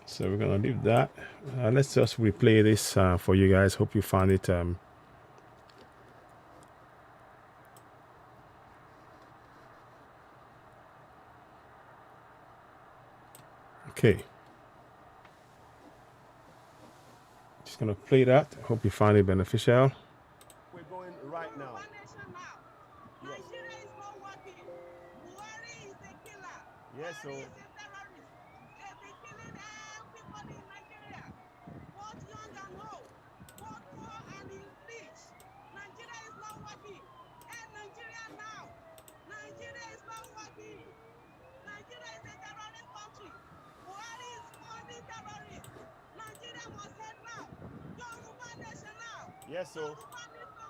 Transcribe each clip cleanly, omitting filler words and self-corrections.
So we're gonna leave that. Let's just replay this for you guys. Hope you found it. Okay. Just gonna play that. Hope you find it beneficial. We're going right now. Nigeria is not working. Buhari is a killer. Yes, so. Buhari is a terrorist. They've been killing people in Nigeria, both young and old, both poor and rich. Nigeria is not working. And Nigeria now. Nigeria is not working. Nigeria is a terrorist country. Buhari is funding terrorists. Nigeria must end now. Yoruba nation now. Yes, so.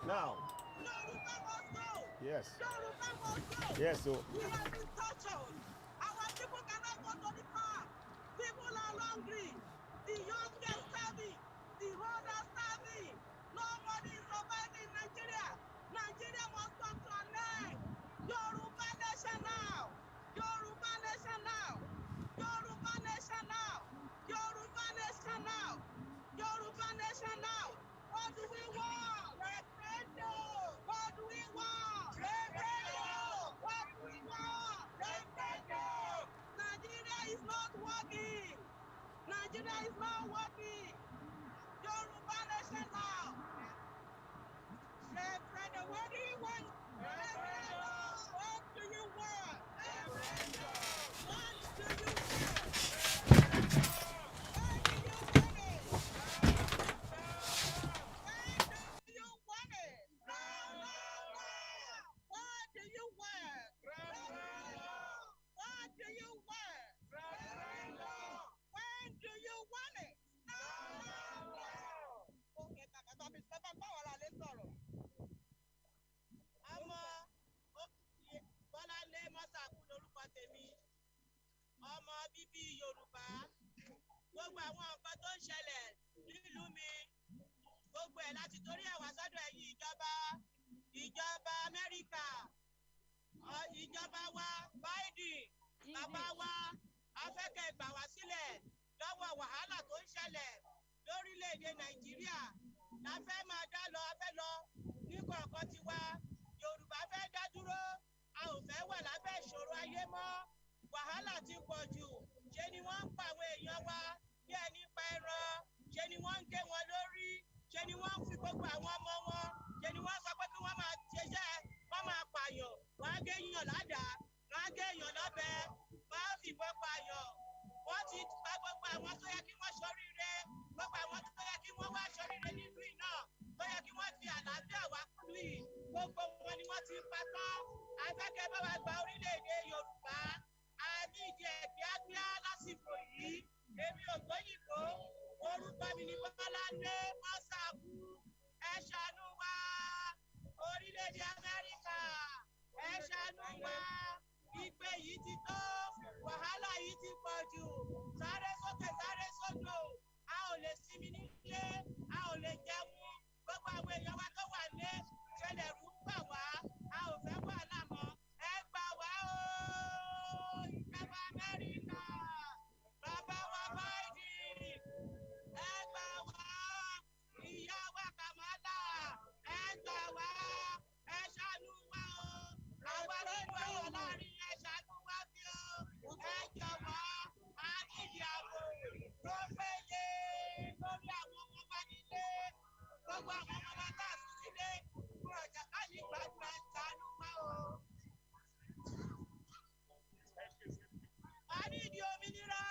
Now. Yoruba must go. Yes. Yoruba must go. Yes, so. We have been tortured. Our people cannot go to the farm. People are hungry. The young are starving. The old are starving. Nobody is surviving in Nigeria. Nigeria must come to an end. Yoruba nation now. Yoruba nation now. Yoruba nation now. Yoruba nation now. Yoruba nation now. What do we want? Referendum. What do we want? Referendum. What do we want? Referendum. Nigeria is not working. Nigeria is not working. Yoruba nation now. Referendum. What do you want? Referendum. What do you want? Referendum. What do you want? Why do you want it? Why do you want it? What do you want? What do you want? When do you want it? Okay, bàbá báwo la lè sọ̀rọ̀? Ọmọ Bọ́láńlé Mọ́sàkú lórúkọ tèmi. Ọmọ bíbí Yorùbá. Gbogbo àwọn nǹkan tó ń ṣẹlẹ̀ nílùú mi. Gbogbo ẹ̀ láti torí ẹ̀ wá sọ́dọ̀ ẹ̀yin ìjọba Amẹ́ríkà, ìjọba wa Biden, bàbá wa afẹ́kẹ́ gbà wá sílẹ̀ lọ́wọ́ wàhálà tó ń ṣẹlẹ̀ lórílẹ̀‐èdè Nàìjíríà. La fẹ́ máa dá lọ, a fẹ́ lọ ní kọ̀ọ̀kan tiwa. Yorùbá fẹ́ dá dúró, a ò fẹ́ wà lábẹ́ ìṣòro ayé mọ́. Wàhálà ti pọ̀ jù, ṣe ni wọ́n ń pa àwọn èèyàn wa bí ẹni pa ẹran, ṣe ni wọ́n ń gé wọn lórí, ṣe ni wọ́n ń fi gbogbo àwọn ọmọ wọn, ṣe ni wọ́n sọ pé kí wọ́n máa ṣiṣẹ́, wọ́n máa pààyàn, wọ́n á gé èèyàn ládàá, wọ́n á gé èèyàn lọ́bẹ, wọ́n á fìbọn pààyàn. Wọ́n ti pa gbogbo àwọn tó yẹ kí wọ́n ṣoríire, gbogbo àwọn tó yẹ kí wọ́n wá ṣoríire nílùú iná, tó yẹ kí wọ́n fi àlàáfíà wá kúlù yìí, gbogbo wọn ni wọ́n ti pa tán. Afẹ́kẹ́ bá wa gba orílẹ̀-èdè Yorùbá, a ní ìdí ẹ̀ kíákíá lásìkò yìí. Èmi ò gbóyìnbó, orúkọ mi ni Bọ́láńlé Mọ́sàkú. Ẹ ṣàánú wa, orílẹ̀-èdè Amẹ́ríkà, ẹ ṣàánú wa. Ìpè yìí ti tó, wàhálà yìí ti pọ̀ jù. Sáré sókè, sáré sódò. A ò lè sinmi nílé, a ò lè jẹun. Gbogbo àwọn èèyàn wa tó wà nílé ṣẹlẹ̀ rú bà wá. A ò fẹ́ wàhálà mọ́. Ẹ gbà wá o, ìjọba Amẹ́ríkà. Bàbá wa Biden, ẹ gbà wá. Ìyá wa Kamala, ẹ gbà wá. Ẹ ṣàánú wa o. Àwa nínú ayọ̀ láàrin ẹ ṣàánú wa bí o. Ẹ jọ̀wọ́, a ní ìyàwó tó péye lórí àwọn ọmọ wa nílé. Gbogbo àwọn ọmọ wa tá a sùn sílé, fún ọjà ká ní gbàgbọ́ ẹ ṣàánú wa o. A ní ìdí òmìnira.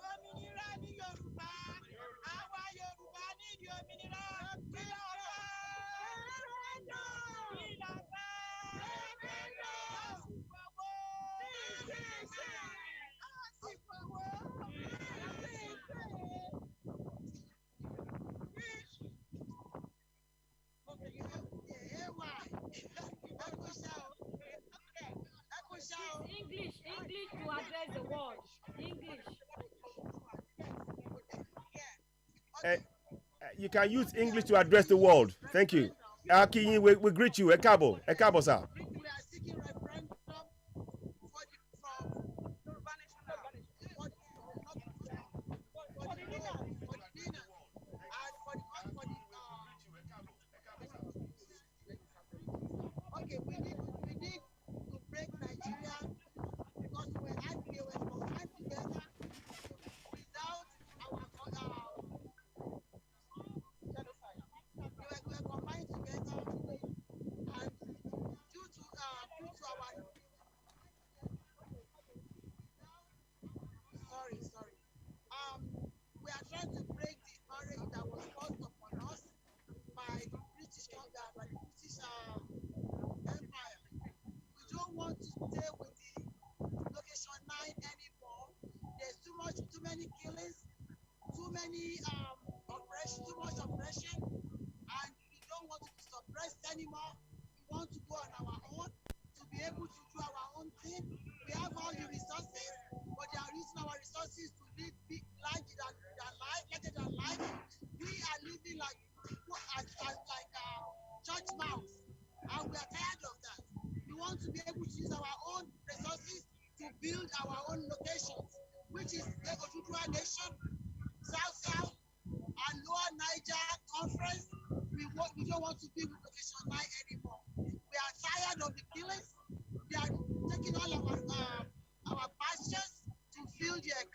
Òmìnira ní Yorùbá. Àwa Yorùbá ní ìdí òmìnira. Kí ló fẹ́? Kí ló fẹ́? Àsìkò owó. Àsìkò owó. English to address the world. English. You can use English to address the world. Thank you. Akinyi, we greet you. Ẹ káàbọ̀, sir. We are seeking referendum for Yoruba nation now. everything. We have all the resources, but they are using our resources to live big life than life, larger than life. We are living like church mouse, and we are tired of that. We want to be able to use our own resources to build our own locations, which is the Oduduwa Nation, South, and Lower Niger Conference. We don't want to be with Location 9 anymore. We are tired of the killings. They are taking all of our pastures to feed their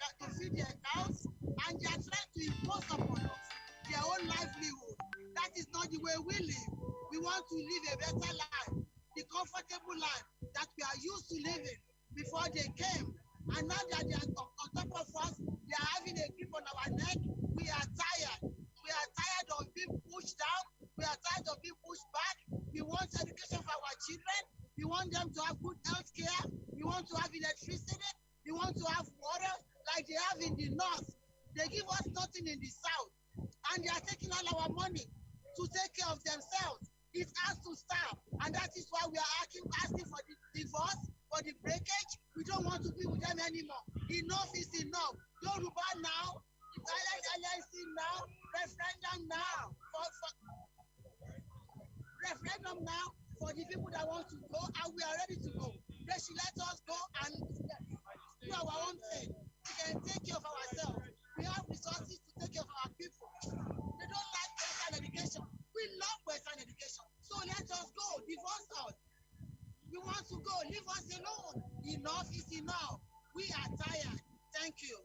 cows, and they are trying to impose upon us their own livelihood. That is not the way we live. We want to live a better life, the comfortable life that we are used to living before they came. And now that they are on top of us, they are having a grip on our neck. We are tired. We are tired of being pushed down. We are tired of being pushed back. We want education for our children. We want them to have good health care. We want to have electricity. We want to have water like they have in the north. They give us nothing in the south. And they are taking all our money to take care of themselves. It has to stop. And that is why we are asking for the divorce, for the breakage. We don't want to be with them anymore. Enough is enough. Yoruba now, LNC now, referendum now, referendum now for the people that want to go, and we are ready to go. They should let us go and do our own thing. We can take care of ourselves. We have resources to take care of our people. They don't like Western education. We love Western education. So let us go. Divorce us. We want to go. Leave us alone. Enough is enough. We are tired. Thank you.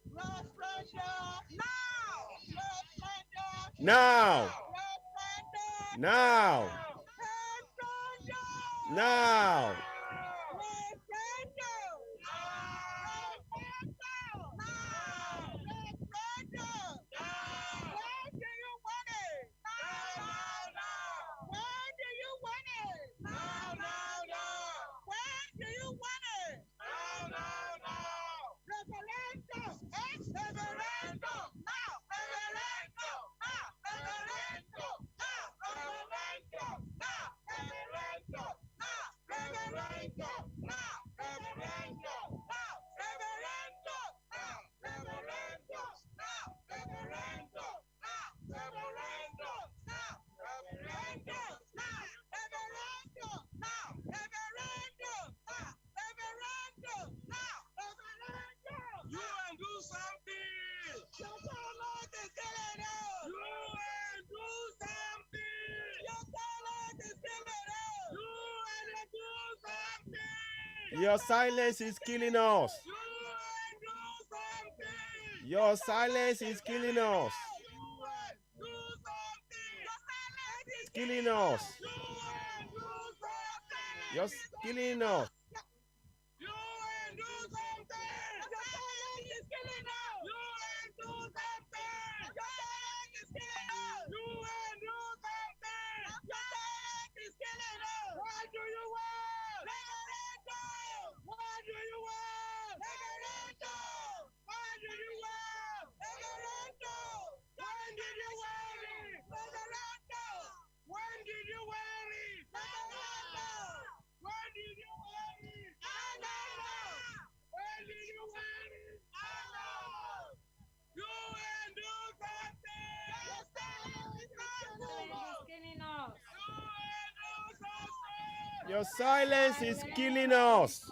Referendum now. Referendum Now. Referendum Now. Referendum Now. Referendum Referendum When do you want it? When do you want it? When do you want it? Referendum! Referendum! Now! Referendum! Now! Referendum! Now! Referendum! Now! Referendum! Now! Referendum! Now! Referendum! Now! Referendum! Now! Referendum! Now! Referendum! Now! Referendum! Now! Referendum! Now! Referendum! Now! Referendum! Now! Referendum! Now! Referendum! You and do something. Your silence is killing us! You and do something. Your silence is killing us! You and do something. Your silence is killing us. You and do something. Your silence is killing us. You and do something. Your silence is Killing us. You and do something. You're killing us. You and do something. Your silence is killing us! You and do something. Your silence is killing us! You and do something. Your silence is killing us! What do you want? Referendum! What do you want? Referendum! What do you want? Referendum! When did you want it? Referendum! When did you want it? Referendum! When did you want it? When did you want it? You and do something. It's killing us. Your silence is killing us.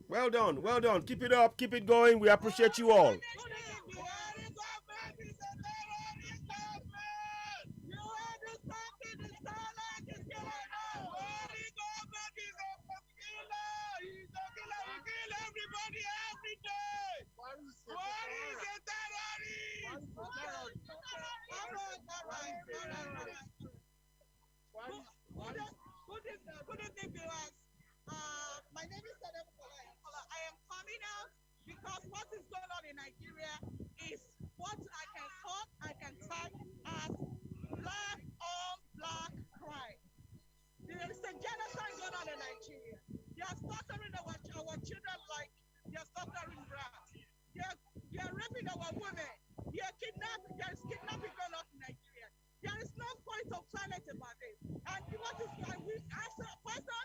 Well done. Well done. Keep it up. Keep it going. We appreciate you all. Good evening, viewers. My name is Sadem Kola. I am coming out because what is going on in Nigeria is what I can tag as black on black crime. There is a genocide going on in Nigeria. They are slaughtering our children like they are slaughtering rats. They are raping our women. They are kidnapping. There is kidnapping going on in Nigeria. There is no point of silence about this. And what is we ask a question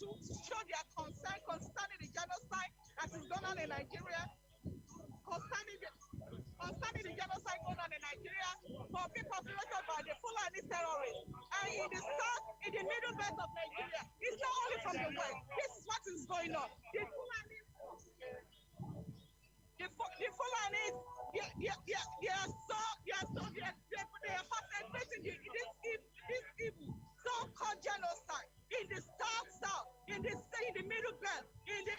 to show their concern concerning the genocide that is going on in Nigeria, concerning the genocide going on in Nigeria for people populated by the Fulani terrorists. And in the south, in the middle belt of Nigeria, it's not only from the west. This is what is going on. The Fulanis, they are perpetrating this evil so-called genocide in the south, in the middle belt, in the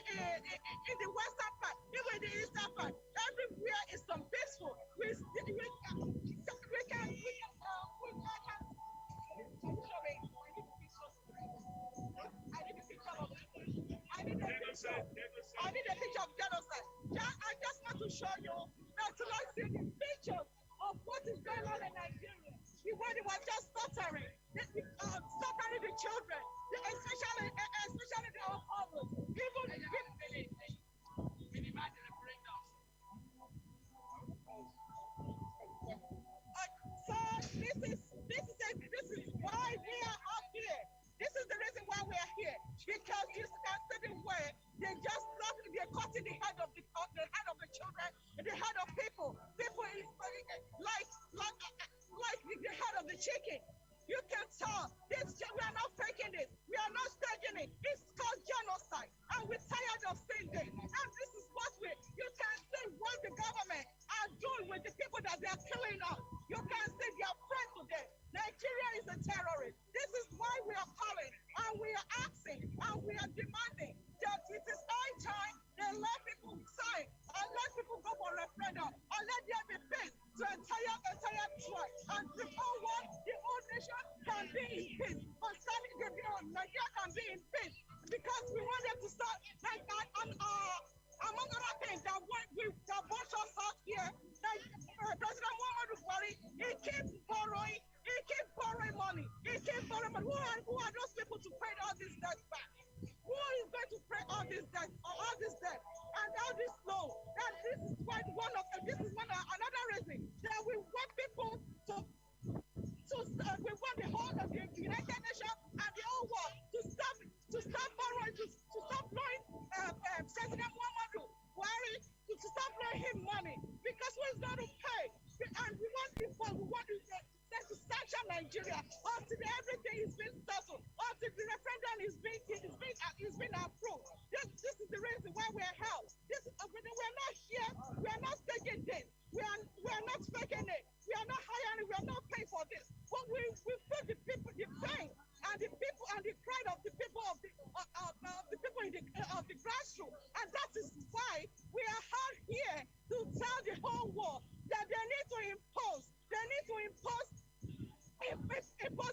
western part, even the eastern part. Everywhere is some peaceful. I need a picture of genocide. I just want to show you that to like see the pictures of what is going on in Nigeria. The way they were just stuttering the children, especially the orphans. So this is why we are up here. This is the reason why we are here. Because you can see the way they're cutting the head of the children, the head of people. People is like the head of the chicken. You can tell this. We are not faking this. We are not staging it. It's called genocide, and we're tired of seeing this. And this is what you can see what the government are doing with the people that they are killing us. You can see they are friends to them. Nigeria is a terrorist. This is why we are calling, and we are asking, and we are demanding that it is high time they let people sign, and let people go for referendum, and let there be peace to entire tribe. And the whole nation can be in peace. Concerning Nigeria can be in peace. Because we want them to start, among other things, that brought us out here, President Muhammadu Buhari, he keeps borrowing money. Who are those people to pay all these debts back? Who is going to pay all this debt, and all this loan? And this is another reason that we want people we want the whole of the United Nations and the whole world to stop borrowing, to stop blowing President Muhammadu Buhari, to stop blowing him money, because who is going to pay? And we want to sanction Nigeria until everything is being settled, until the referendum is being approved. This is the reason why we are held. We're not here. We are not taking this. We are not faking it. We are not hiring. We are not paying for this. But we feel the people, the pain, and the people, and the pride of the people of the grassroots, and that is why we are held here to tell the whole world that they need to impose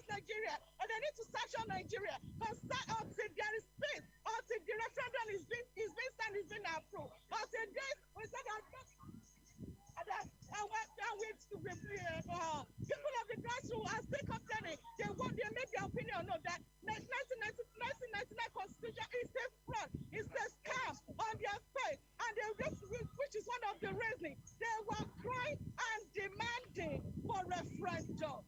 Nigeria, and they need to sanction Nigeria until there is peace, until the referendum is being approved. Until this, we said people of the grassroots are still complaining. They make their opinion know that 1999 Constitution is a fraud, it's a scam on their face, and which is one of the reasons they were crying and demanding for referendum.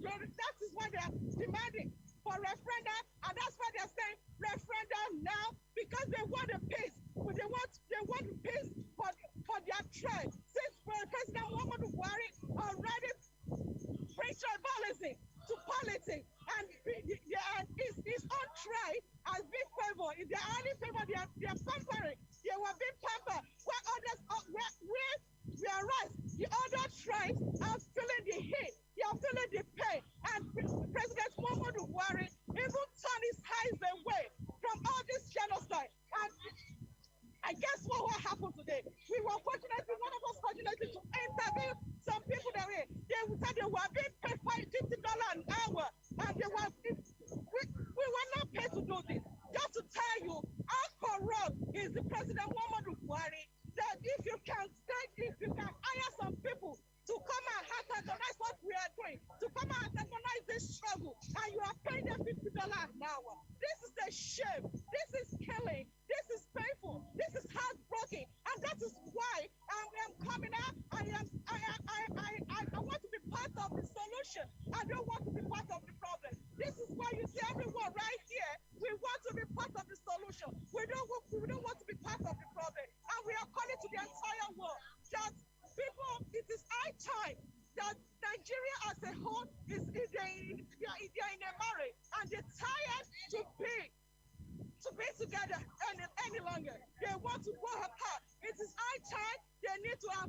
That is why they are demanding for referendum, and that's why they're saying referendum now, because they want a peace. They want peace for their tribe. Since President Muhammadu Buhari already preached tribalism to politics, and his own tribe has been favored. If they are only favored, they are pampering. They were being pampered. Where others, whereas the other tribes are feeling the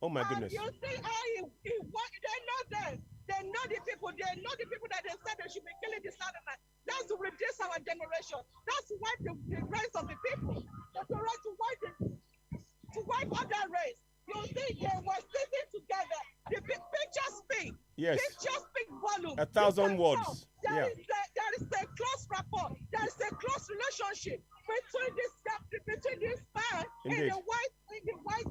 Oh my goodness. You see how they know them. They know the people. They know the people that they said they should be killing the Southerners. That's to reduce our generation. That's to wipe the race of the people. That's the right to wipe other race. You see, they were sitting together. The pictures speak. Yes. Pictures speak volume. 1,000 words. There is a close rapport. There is a close relationship between this man Indeed. and the white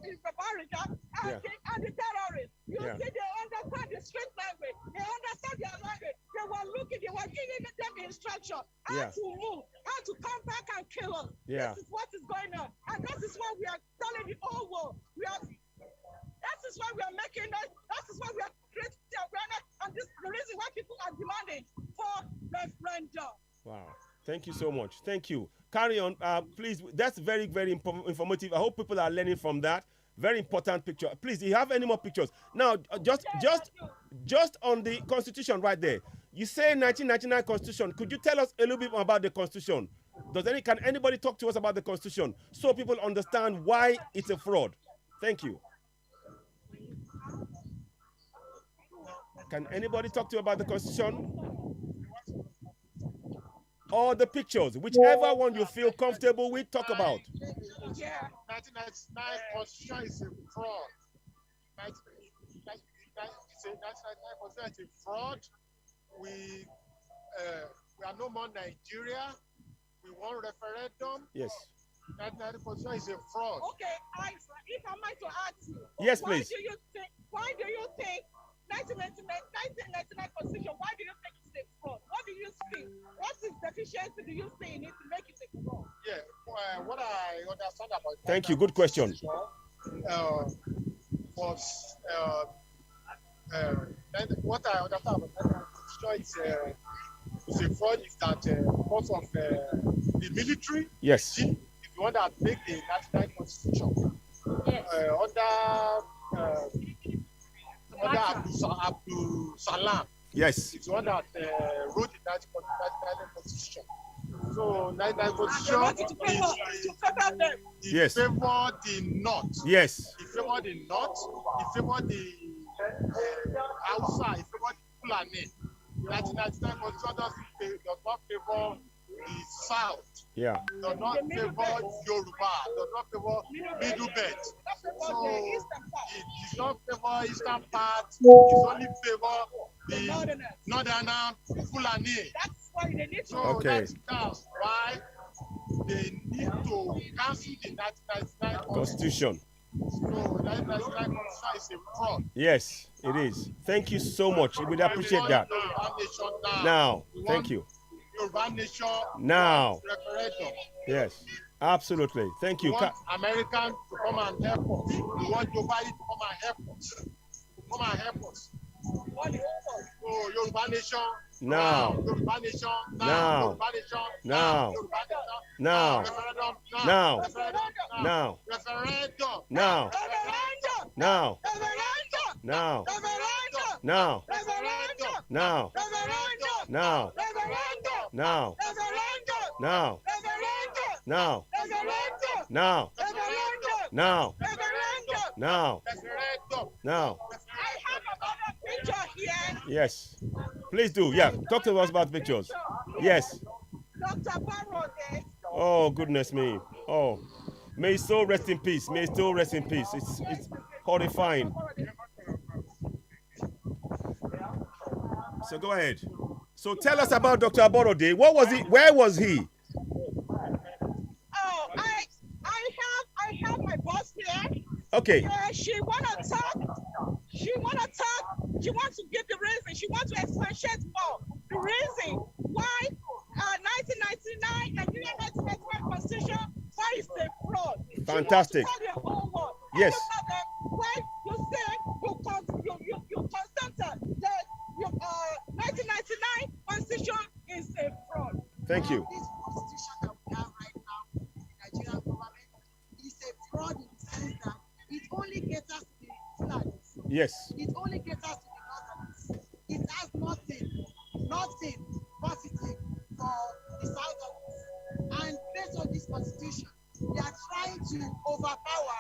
barrier and the terrorists. You see, they understand the street language. They understand their language. They were giving them instruction how to move, how to come back and kill us. This is what is going on. And that is why we are telling the whole world. That is why we are making that. That is why we are creating awareness. And this is the reason why people are demanding for referendum. Wow. Thank you so much. Thank you. Carry on, please. That's very, very informative. I hope people are learning from that. Very important picture. Please, do you have any more pictures? Now, just on the Constitution right there. You say 1999 Constitution. Could you tell us a little bit more about the Constitution? Can anybody talk to us about the Constitution so people understand why it's a fraud? Thank you. Can anybody talk to you about the Constitution? Or the pictures, whichever one you feel comfortable with, talk about. Yeah. 1999 Constitution is a fraud. 1999 Constitution is a fraud. We are no more Nigeria. We want referendum. Yes. 1999 Constitution is a fraud. Okay, if I might to ask you. Yes, please. Why do you think 1999 Constitution, why do you think it's a fraud? What do you see? What is deficiency do you see in it to make it a fraud? Yeah, what I understand about Thank you, good question. What I understand about the Constitution is a fraud is that because of the military, yes, if you want to make the 1999 Constitution, under Abdul Salam. Yes. It's one that wrote the 1999 Constitution. So 1999 Constitution yes. Favored the North. Yes. It favored the North. It favored the outside. It favored the Fulani. The 1999 Constitution does not favor the South. Yeah. Does not favor Yoruba. Does not favor Middle Belt. So it does not favor Eastern part. It only favor the Northern Fulani. That's why they need to. So that's why they need to cancel the 1999 Constitution. So 1999 Constitution is a fraud. Yes, it is. Thank you so much. We would appreciate that. Now, thank you. Yoruba nation now. Referendum. Yes, absolutely. Thank you. We want American to come and help us. We want Joe Biden to come and help us. Come and help us. So Yoruba nation now. Yoruba nation now. Yoruba nation now. Yoruba nation now. Referendum now. Referendum now. Referendum now. Referendum now. Referendum now. Referendum now. Referendum now. Referendum now. Referendum now. Referendum now. Referendum now. Referendum now. Referendum now. Referendum now. Referendum now. I have another picture here. Yes. Please do. Yeah. Talk to us about pictures. Yes. Dr. Barode. Oh, goodness me. Oh. May his soul rest in peace. May his soul rest in peace. It's horrifying. So go ahead. So tell us about Dr. Aborode. What was he? Where was he? Oh, I have my boss here. Okay. She wanna talk. She wants to give the reason. She wants to expatiate more. The reason why 1999 Nigerian 1999 Constitution, why is a fraud. Fantastic. Yes. When you say you consented that your 1999 Constitution is a fraud. Thank you. This Constitution that we have right now in the Nigerian government is a fraud in the sense that it only caters to the Fulanis. Yes. It only caters to the Northerners. It has nothing positive for the Southerners. And based on this Constitution, they are trying to overpower.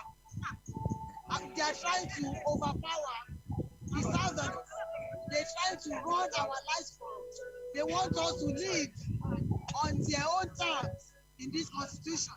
They are trying run our lives from. They want us to live on their own terms in this constitution.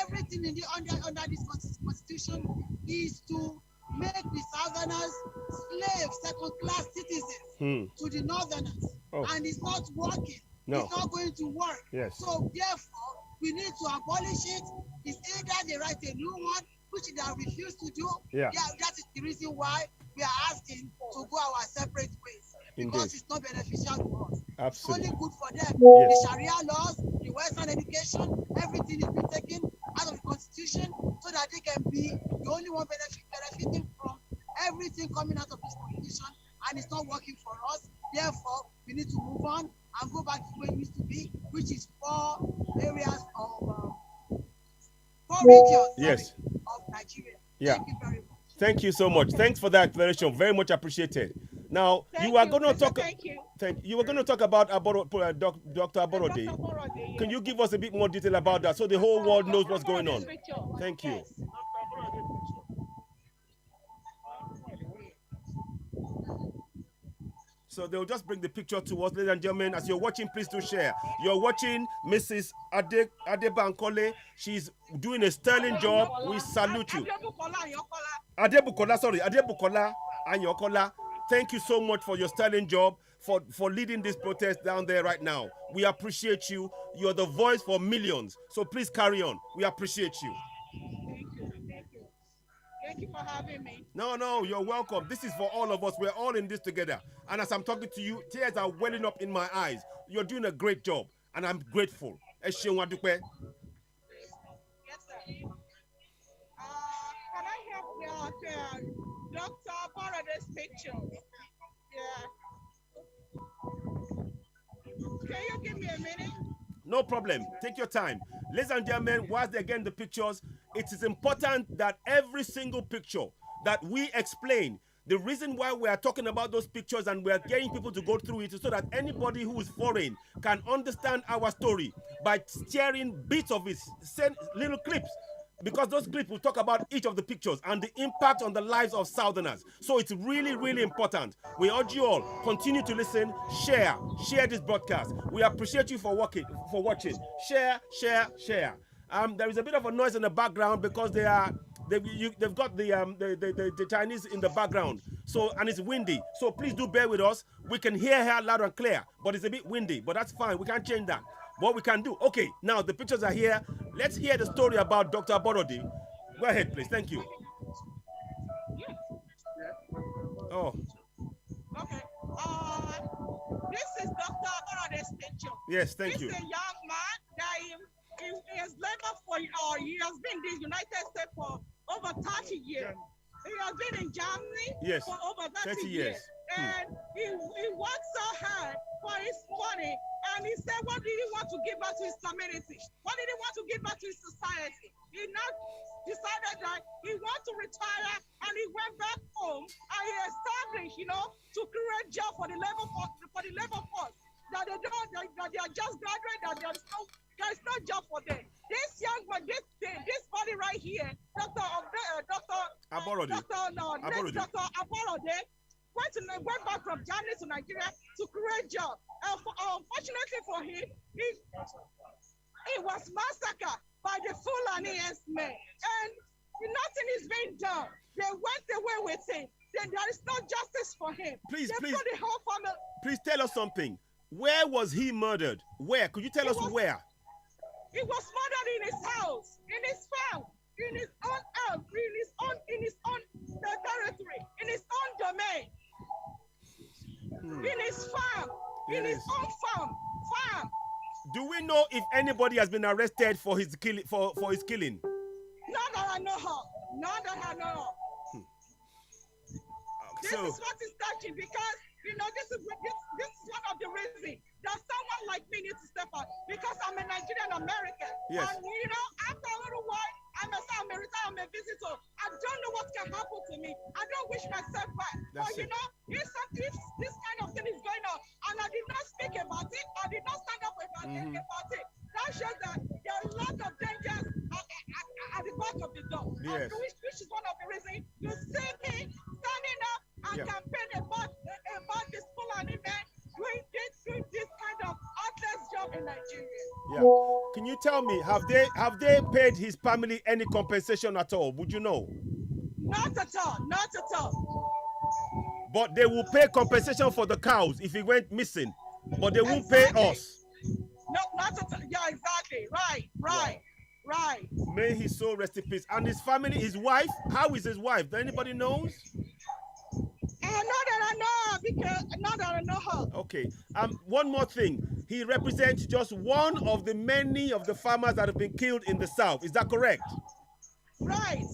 Everything in the under this constitution is to make the southerners slaves, second-class citizens to the northerners. And it's not working. No. It's not going to work. Yes. So therefore, we need to abolish it. It's either they write a new one, which they have refused to do. Yeah. That is the reason why we are asking to go our separate ways. Because Indeed. it's not beneficial to us. Absolutely. It's only good for them. Yes. The Sharia laws, the Western education, everything is being taken out of the constitution so that they can be the only one benefiting from everything coming out of this constitution, and it's not working for us. Therefore, we need to move on and go back to where it used to be, which is 4 areas of 4 regions Yes. of Nigeria. Yeah. Thank you very much. Thank you so much. Thanks for that explanation. Very much appreciated. Now, you are going to talk. Thank you. You were going to talk about Dr. Aborode. Aborode, Can you give us a bit more detail about that so the whole world knows what's going on? Thank you. Yes. So they'll just bring the picture to us, ladies and gentlemen. As you're watching, please do share. You're watching Mrs. Adebankole. She's doing a sterling job. We salute you. Adebukola Anyokola. Thank you so much for your sterling job, for leading this protest down there right now. We appreciate you. You're the voice for millions. So please carry on. We appreciate you. Thank you for having me. No, you're welcome. This is for all of us. We're all in this together. And as I'm talking to you, tears are welling up in my eyes. You're doing a great job, and I'm grateful. Yes, sir. Can I help you out, Dr. Aborode's picture? Yeah. Can you give me a minute? No problem. Take your time. Ladies and gentlemen, whilst they're getting the pictures, it is important that every single picture that we explain, the reason why we are talking about those pictures and we are getting people to go through it is so that anybody who is foreign can understand our story by sharing bits of it, send little clips, because those clips will talk about each of the pictures and the impact on the lives of Southerners. So it's really, really important. We urge you all, continue to listen, share this broadcast. We appreciate you for watching. Share. There is a bit of a noise in the background because they've got the Chinese in the background. So, and it's windy. So please do bear with us. We can hear her loud and clear, but it's a bit windy, but that's fine. We can't change that. What we can do. Okay, now the pictures are here. Let's hear the story about Dr. Aborode. Go ahead, please. Thank you. Oh. Okay. This is Dr. Aborode's picture. Yes, thank you. He's a young man that he has labored for, he has been in the United States for over 30 years. He has been in Germany for over 30 years. And he worked so hard for his money. And he said, what did he want to give back to his community? What did he want to give back to his society? He now decided that he wanted to retire, and he went back home and he established, to create job for the labor force. That they are just graduate, that there is no job for them. This young one, this body right here, Dr. Aborode, went back from Germany to Nigeria to create job. Unfortunately for him, he was massacred by the Fulani men, and nothing is being done. They went away with him. Then there is no justice for him. Please, the whole family. Please tell us something. Where was he murdered? Where? Could you tell us where? He was murdered in his house, in his farm, in his own house, in his own territory, in his own domain, in his farm, in his own farm. Do we know if anybody has been arrested for his killing? For his killing? None that I know of. This is what is touching, because this is one of the reasons that someone like me needs to step up, because I'm a Nigerian American. Yes. And after a little while, I'm a visitor. I don't know what can happen to me. I don't wish myself back. But if this kind of thing is going on, and I did not speak about it, I did not stand up about it, that shows that there are a lot of dangers at the back of the door. Yes. Which is one of the reasons you see me standing up and campaigning about this Fulani man Yeah. Can you tell me, have they paid his family any compensation at all? Would you know? Not at all. Not at all. But they will pay compensation for the cows if he went missing. But they won't pay Exactly. us. No, not at all. Yeah, exactly. Right. May his soul rest in peace. And his family, his wife, how is his wife? Does anybody knows? Not that I know, because not that I know her. Okay. One more thing. He represents just one of the many of the farmers that have been killed in the south. Is that correct? Right.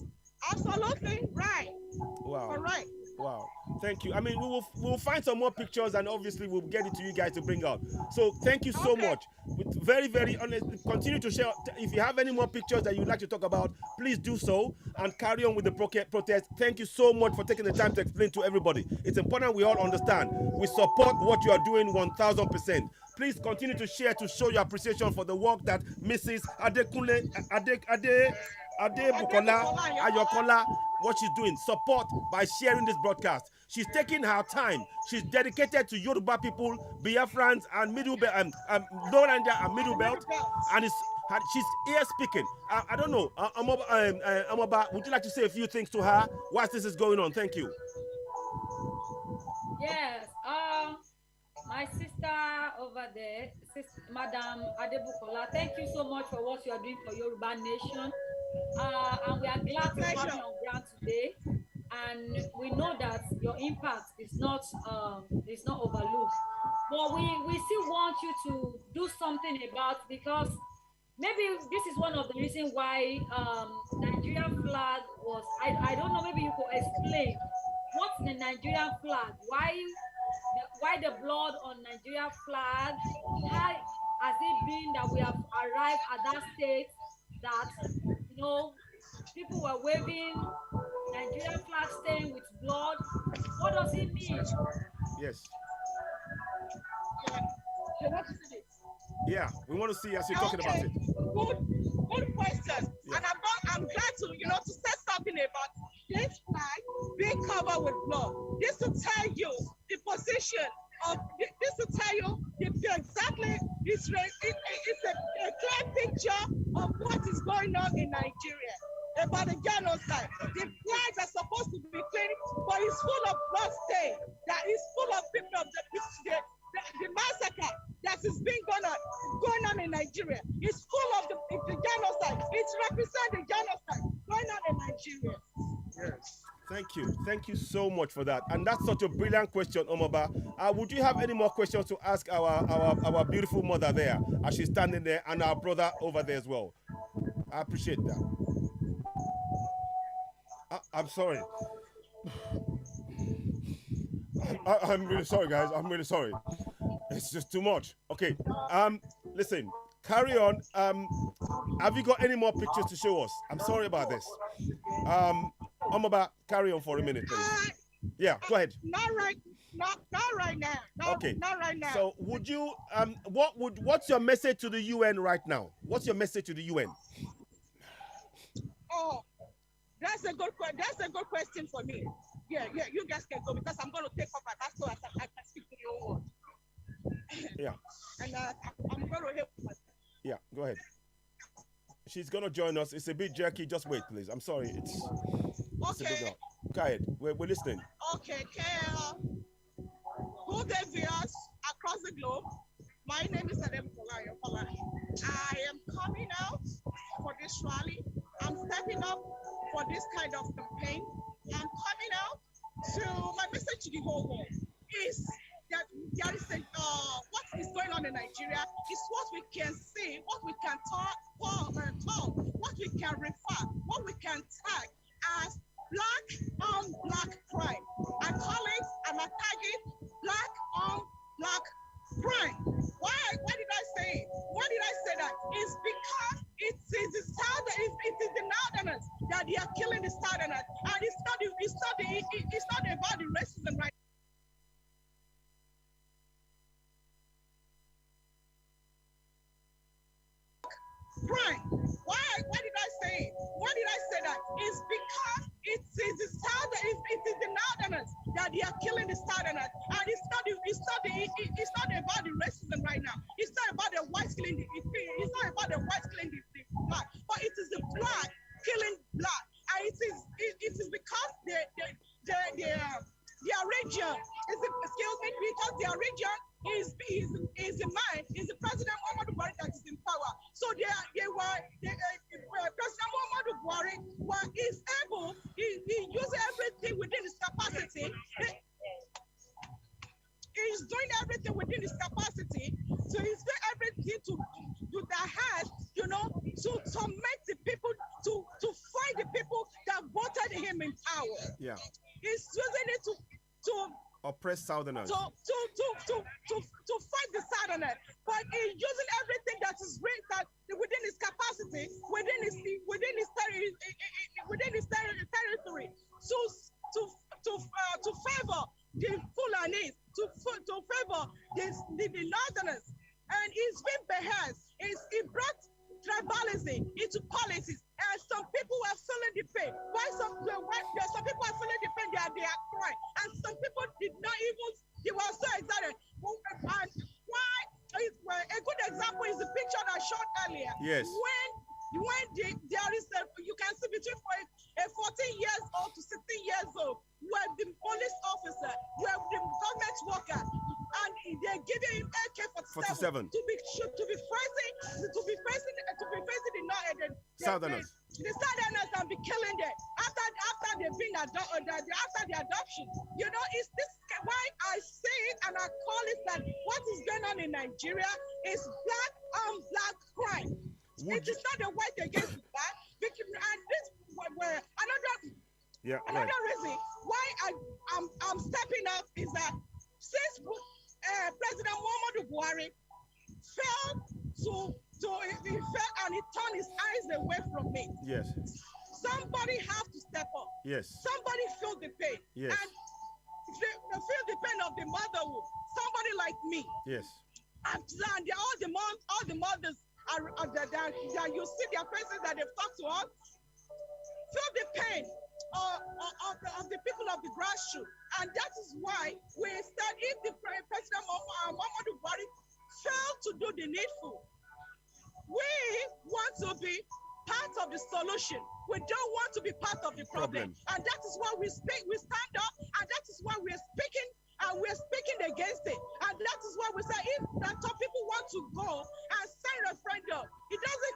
Absolutely right. Wow. Correct. Wow. Thank you. I mean, we'll find some more pictures and obviously we'll get it to you guys to bring out. So thank you so much. With very, very honest, continue to share. If you have any more pictures that you'd like to talk about, please do so and carry on with the protest. Thank you so much for taking the time to explain to everybody. It's important we all understand. We support what you are doing 1000%. Please continue to share to show your appreciation for the work that Mrs. Adekunle Adebukola Ayokola, what she's doing. Support by sharing this broadcast. She's taking her time. She's dedicated to Yoruba people, Biafrans, and Middle Belt, Lowlander and Middle Belt, and she's here speaking. I don't know, Amoba, would you like to say a few things to her whilst this is going on? Thank you. Yes. My sister over there, Madam Adebukola, thank you so much for what you are doing for Yoruba Nation. And we are glad to have you on ground today. And we know that your impact is not overlooked. But we still want you to do something about, because maybe this is one of the reasons why Nigerian flag was, I don't know, maybe you could explain what's the Nigerian flag? Why the blood on Nigerian flag? How has it been that we have arrived at that state that, you know, people were waving Nigerian flag stained with blood? What does it mean? Yes. Yeah. Yeah, we want to see as you're talking about it. Good question. Yeah. And I'm glad to say something about this flag being covered with blood. This to tell you the position of this to tell you exactly it's a clear picture of what is going on in Nigeria about the genocide. The flags are supposed to be clean, but it's full of blood stain. That is full of people of the massacre that is being going on in Nigeria. It's full of the genocide. It represents the genocide going on in Nigeria. Yes. Thank you so much for that. And that's such a brilliant question, Omoba. Would you have any more questions to ask our beautiful mother there as she's standing there, and our brother over there as well? I appreciate that. I'm sorry. I'm really sorry, guys. I'm really sorry. It's just too much. Okay. Listen, carry on. Have you got any more pictures to show us? I'm sorry about this. Omoba, carry on for a minute, please. Yeah, go ahead. Not right now. Okay. Not right now. So would you what's your message to the UN right now? What's your message to the UN? Oh, that's a good question for me. Yeah, you guys can go, because I'm going to take over that so I can speak to your word. Yeah. And I'm going to help myself. Yeah, go ahead. She's going to join us. It's a bit jerky. Just wait, please. I'm sorry. It's a bit go ahead. We're listening. Okay, good day, viewers across the globe. My name is Adebukola Ayokola. I am coming out for this rally. I'm stepping up for this kind of campaign. I'm coming out to my message to the whole world is that there is what is going on in Nigeria is what we can see, what we can talk, what we can refer, what we can tag as black on black crime. I call it, I'm attacking black on black crime. Why did I say it? Why did I say that? It's because it is the Northerners that they are killing the Southerners, and it's not about the racism right. Crime. Why did I say it? Why did I say that? It's because it is the Northerners that they are killing the Southerners, and it's not about the racism right now. It's not about the whites killing it's is the man, is the President Muhammadu Buhari that is in power. So President Muhammadu Buhari is able, he uses everything within his capacity. He's doing everything within his capacity. So he's doing everything to that has, to make the people, to find the people that voted him in power. Yeah. He's using it to oppress Southerners. To fight the Southerners, but he's using everything that is within his capacity, within his territory, to favor the Fulanis, to favor the Northerners, and he's been beheld. He brought tribalism into politics, and some people were feeling the pain. Some people are feeling the pain, they are crying, and some people did not even. They were so excited. And why? A good example is the picture that I showed earlier. Yes. When there is you can see between a 14 years old to 16 years old, where the police officer, where the government worker, and they're giving him AK-47 to be facing the Southerners. The Southerners and be killing them after they've been after the adoption. It's this why I say it and I call it that what is going on in Nigeria is black on black crime. It is not the white against black. And this another reason why I'm stepping up is that since President Muhammadu Buhari fell and he turned his eyes away from me. Yes. Somebody have to step up. Yes. Somebody feel the pain. Yes. And feel the pain of the motherhood. Somebody like me. Yes. And all the mothers that you see their faces that they've talked to us. Feel the pain of the people of the grassroots. And that is why we said if the President Muhammadu Buhari failed to do the needful, we want to be part of the solution. We don't want to be part of the problem. And that is why we stand up, and that is why we're speaking, and we're speaking against it. And that is why we say if some people want to go and sign a referendum, it doesn't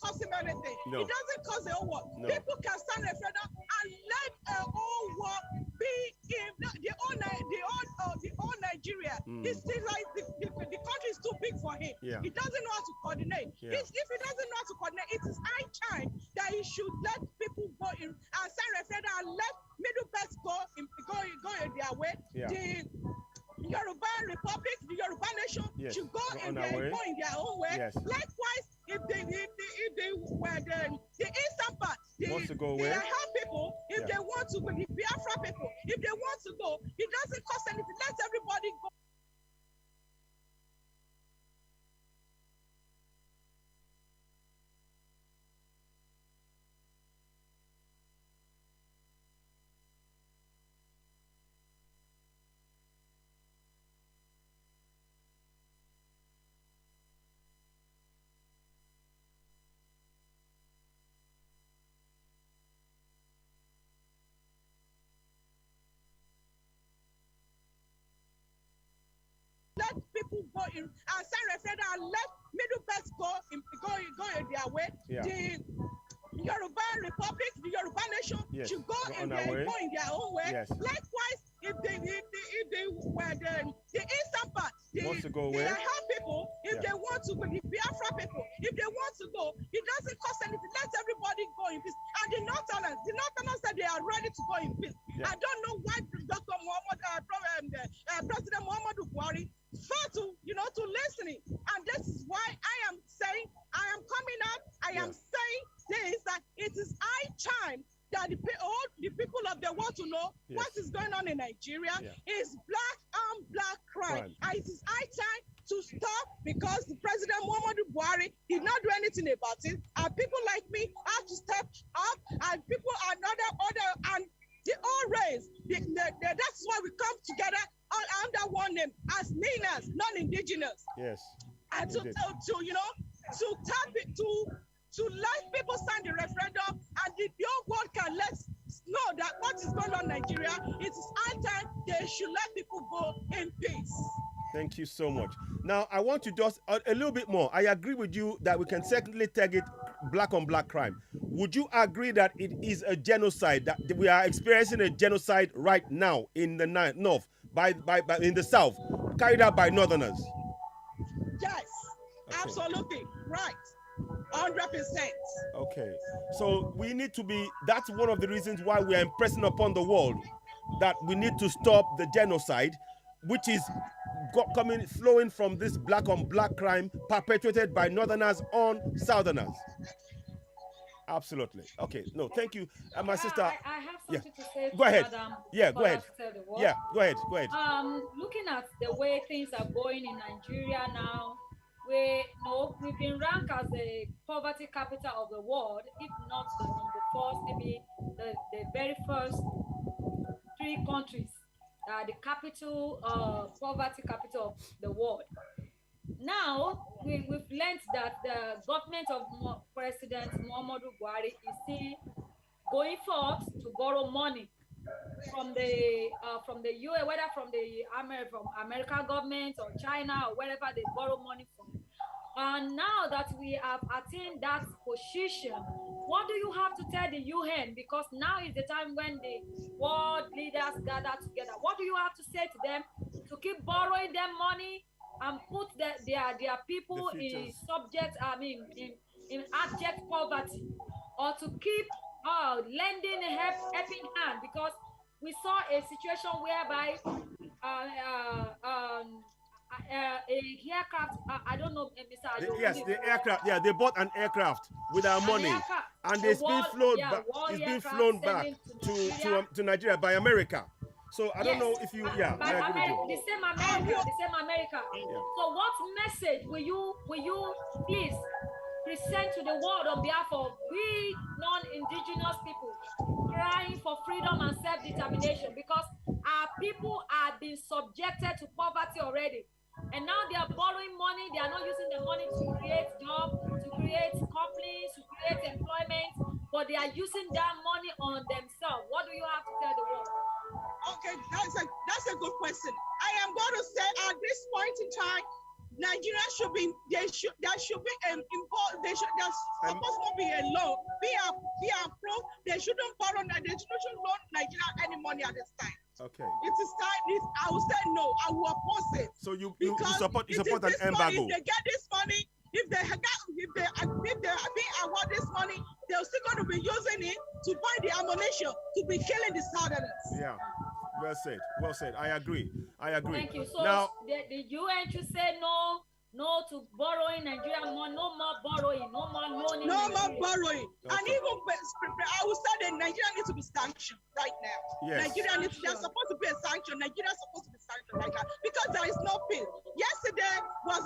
cost him anything. No. It doesn't cost the whole world. No. People can sign a referendum and let a whole world be in the whole Nigeria. It's still like the country is too big for him. Yeah. He doesn't know how to coordinate. Yeah. If he doesn't know how to coordinate, it is high time that he should let people go in and sign referendum and let middle belt go in their way. Yeah. The Yoruba Republic, the Yoruba nation should go in their own way. Yes. Likewise, if the Eastern part, wants to go the where? Aha people, if they want to go, the Biafra people, if they want to go, it doesn't cost anything. Let everybody go. Let people go in and sign referendum and let middle belt go in their way. Yeah. The Yoruba Republic, the Yoruba nation should go in their own way. Yes. Likewise, if the Eastern part, wants to go the where? Aha people, if they want to go, the Biafra people, if they want to go, it doesn't cost anything. Let everybody go in peace. And the Northerners said they are ready to go in peace. Yeah. I don't know why President Muhammadu Buhari failed to listening. And this is why I am saying, I am coming up, I am saying this, that it is high time that all the people of the world to know what is going on in Nigeria is black on black crime. And it is high time to stop because the President Muhammadu Buhari did not do anything about it. And people like me have to step up, and people other and the whole race. That's why we come together all under one name as NINAS, non-indigenous. Yes. And to let people sign the referendum, and the whole world can let know that what is going on in Nigeria, it is high time they should let people go in peace. Thank you so much. Now, I want to just a little bit more. I agree with you that we can certainly tag it black on black crime. Would you agree that it is a genocide, that we are experiencing a genocide right now in the north, by in the south, carried out by northerners? Yes, absolutely right, 100%. Okay, so we need to be. That's one of the reasons why we are impressing upon the world that we need to stop the genocide, which is flowing from this black on black crime perpetrated by northerners on southerners. Absolutely. Okay. No, thank you, my sister. I have something to say. Go ahead. Madam, Yeah, go ahead. Yeah, go ahead. Go ahead. Looking at the way things are going in Nigeria now, we've been ranked as the poverty capital of the world, if not the number first, maybe the very first 3 countries, the capital poverty capital of the world. Now we've learned that the government of President Muhammadu Buhari is still going forth to borrow money from the US, whether from the American government or China or wherever they borrow money from. And now that we have attained that position, what do you have to tell the UN? Because now is the time when the world leaders gather together. What do you have to say to them to keep borrowing them money and put their people in abject poverty, or to keep lending a helping hand? Because we saw a situation whereby a aircraft, I don't know, Mr. Yes, the aircraft. Yeah, they bought an aircraft with our money, and it's been flown back. It's been flown back to Nigeria by America. So I don't know if you, I agree with you. The same America. Yeah. So what message will you please present to the world on behalf of we non-indigenous people crying for freedom and self-determination? Because our people are being subjected to poverty already, and now they are borrowing money. They are not using the money to create jobs, to create companies, to create employment, but they are using that money on themselves. What do you have to tell the world? Okay, that's a good question. I am going to say at this point in time, Nigeria should be there's supposed to be a loan, be approved. They shouldn't borrow. They shouldn't loan Nigeria any money at this time. Okay. It is time. I will say no. I will oppose it. So you support an embargo. If they get this money, if they award this money, they're still going to be using it to buy the ammunition to be killing the southerners. Yeah. Well said. Well said. I agree. Thank you. So now, the UN should say no to borrowing Nigerian money, no more borrowing, no more loaning. No more borrowing. Okay. And even I will say that Nigeria needs to be sanctioned right now. Yes. There's supposed to be a sanction. Nigeria is supposed to be sanctioned right now because there is no peace. Yesterday was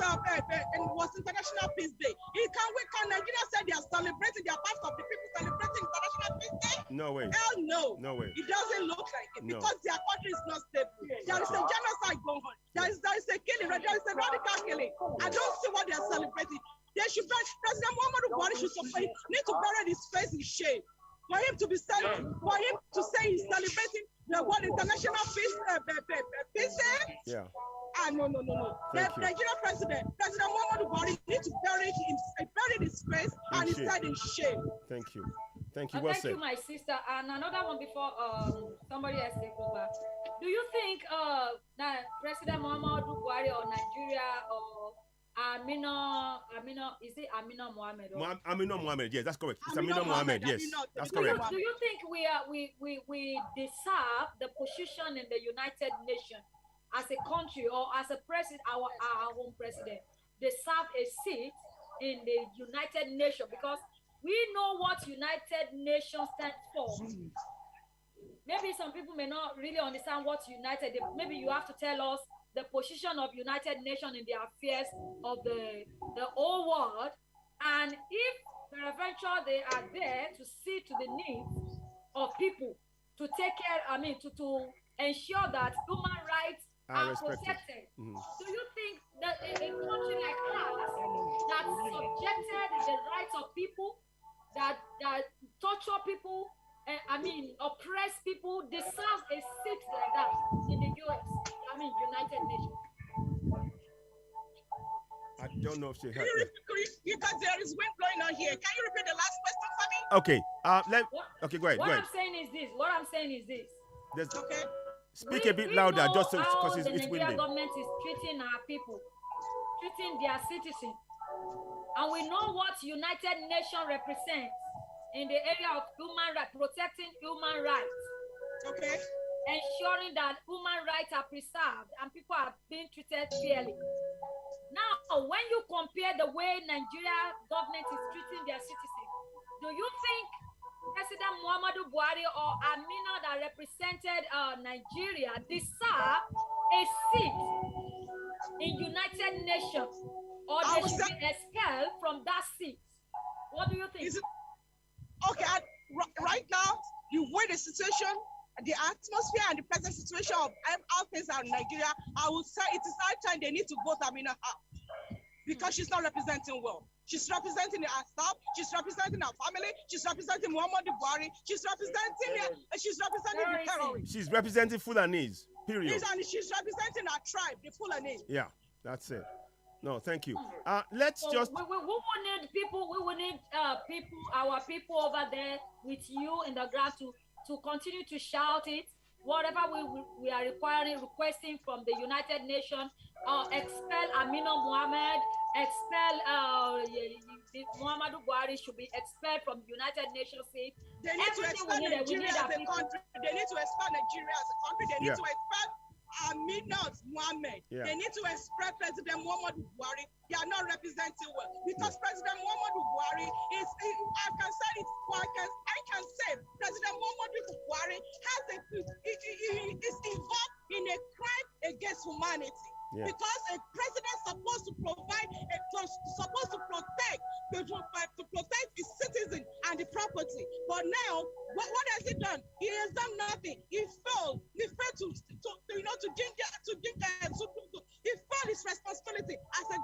International Peace Day. Can Nigeria say they are celebrating? They are part of the people celebrating International Peace Day? No way. Hell no. No way. It doesn't look like it because their country is not stable. There is a genocide going on. There is a killing. There is a radical killing. I don't see what they are celebrating. They should. President Muhammadu Buhari need to bury his face in shame. For him to say he's celebrating the World International Peace Day. Yeah. No. The Nigerian President Muhammadu Buhari needs to bury his face and his head in shame. Thank you. Well thank said. you, my sister. And another one before somebody else take over. Do you think that President Muhammadu Buhari or Nigeria or Amina, is it Amina Mohammed? Amina Mohammed, yes, that's correct. It's Amina Mohammed, yes, that's correct. Do you think we deserve the position in the United Nations as a country, or as a president, our own president, deserve a seat in the United Nations? Because we know what United Nations stands for. Maybe some people may not really understand what United. Maybe you have to tell us the position of United Nations in the affairs of the whole world, and if peradventure they are there to see to the needs of people, to take care, to ensure that human rights are protected. Mm-hmm. Do you think that a country like ours, that subjected the rights of people, that torture people, oppress people, deserves a seat like that in the United Nations? don't know if she heard. Because there is wind blowing on here. Can you repeat the last question for me? Okay. Okay, go ahead. What Go ahead. I'm saying is this. What I'm saying is this. Okay. Speak a bit louder, know just so how because the it's Nigerian windy. government is treating our people, treating their citizens, and we know what United Nations represents in the area of human rights, protecting human rights. Okay. Ensuring that human rights are preserved and people are being treated fairly. Now, when you compare the way Nigeria government is treating their citizens, do you think President Muhammadu Buhari or Amina that represented Nigeria deserve a seat in United Nations, or they should be expelled from that seat? What do you think? Okay, right now, you weigh the situation, the atmosphere and the present situation of how things are in Nigeria. I would say it is high time they need to vote Amina out because she's not representing well. She's representing herself. She's representing her family. She's representing Muhammadu Buhari. She's representing the terrorists. She's representing Fulanese. Period. And she's representing her tribe, the Fulani. Yeah, that's it. No, thank you. Let's so just. We will need people. We will need people, our people over there with you in the ground to continue to shout it. Whatever we are requesting from the United Nations, expel Amina Mohammed, expel Muhammadu Buhari should be expelled from the United Nations seat. They need to expel Nigeria as a country. They need to expel Nigeria as a country. They need to expel Amina Mohammed. Yeah. They need to expel President Muhammadu Buhari. They are not representing well because President Muhammadu Buhari is. I can say President Muhammadu Buhari is involved in a crime against humanity. Yeah. Because a president is supposed to provide, supposed to protect his citizens and the property. But now, what has he done? He has done nothing. He failed. He failed to he failed his responsibility as a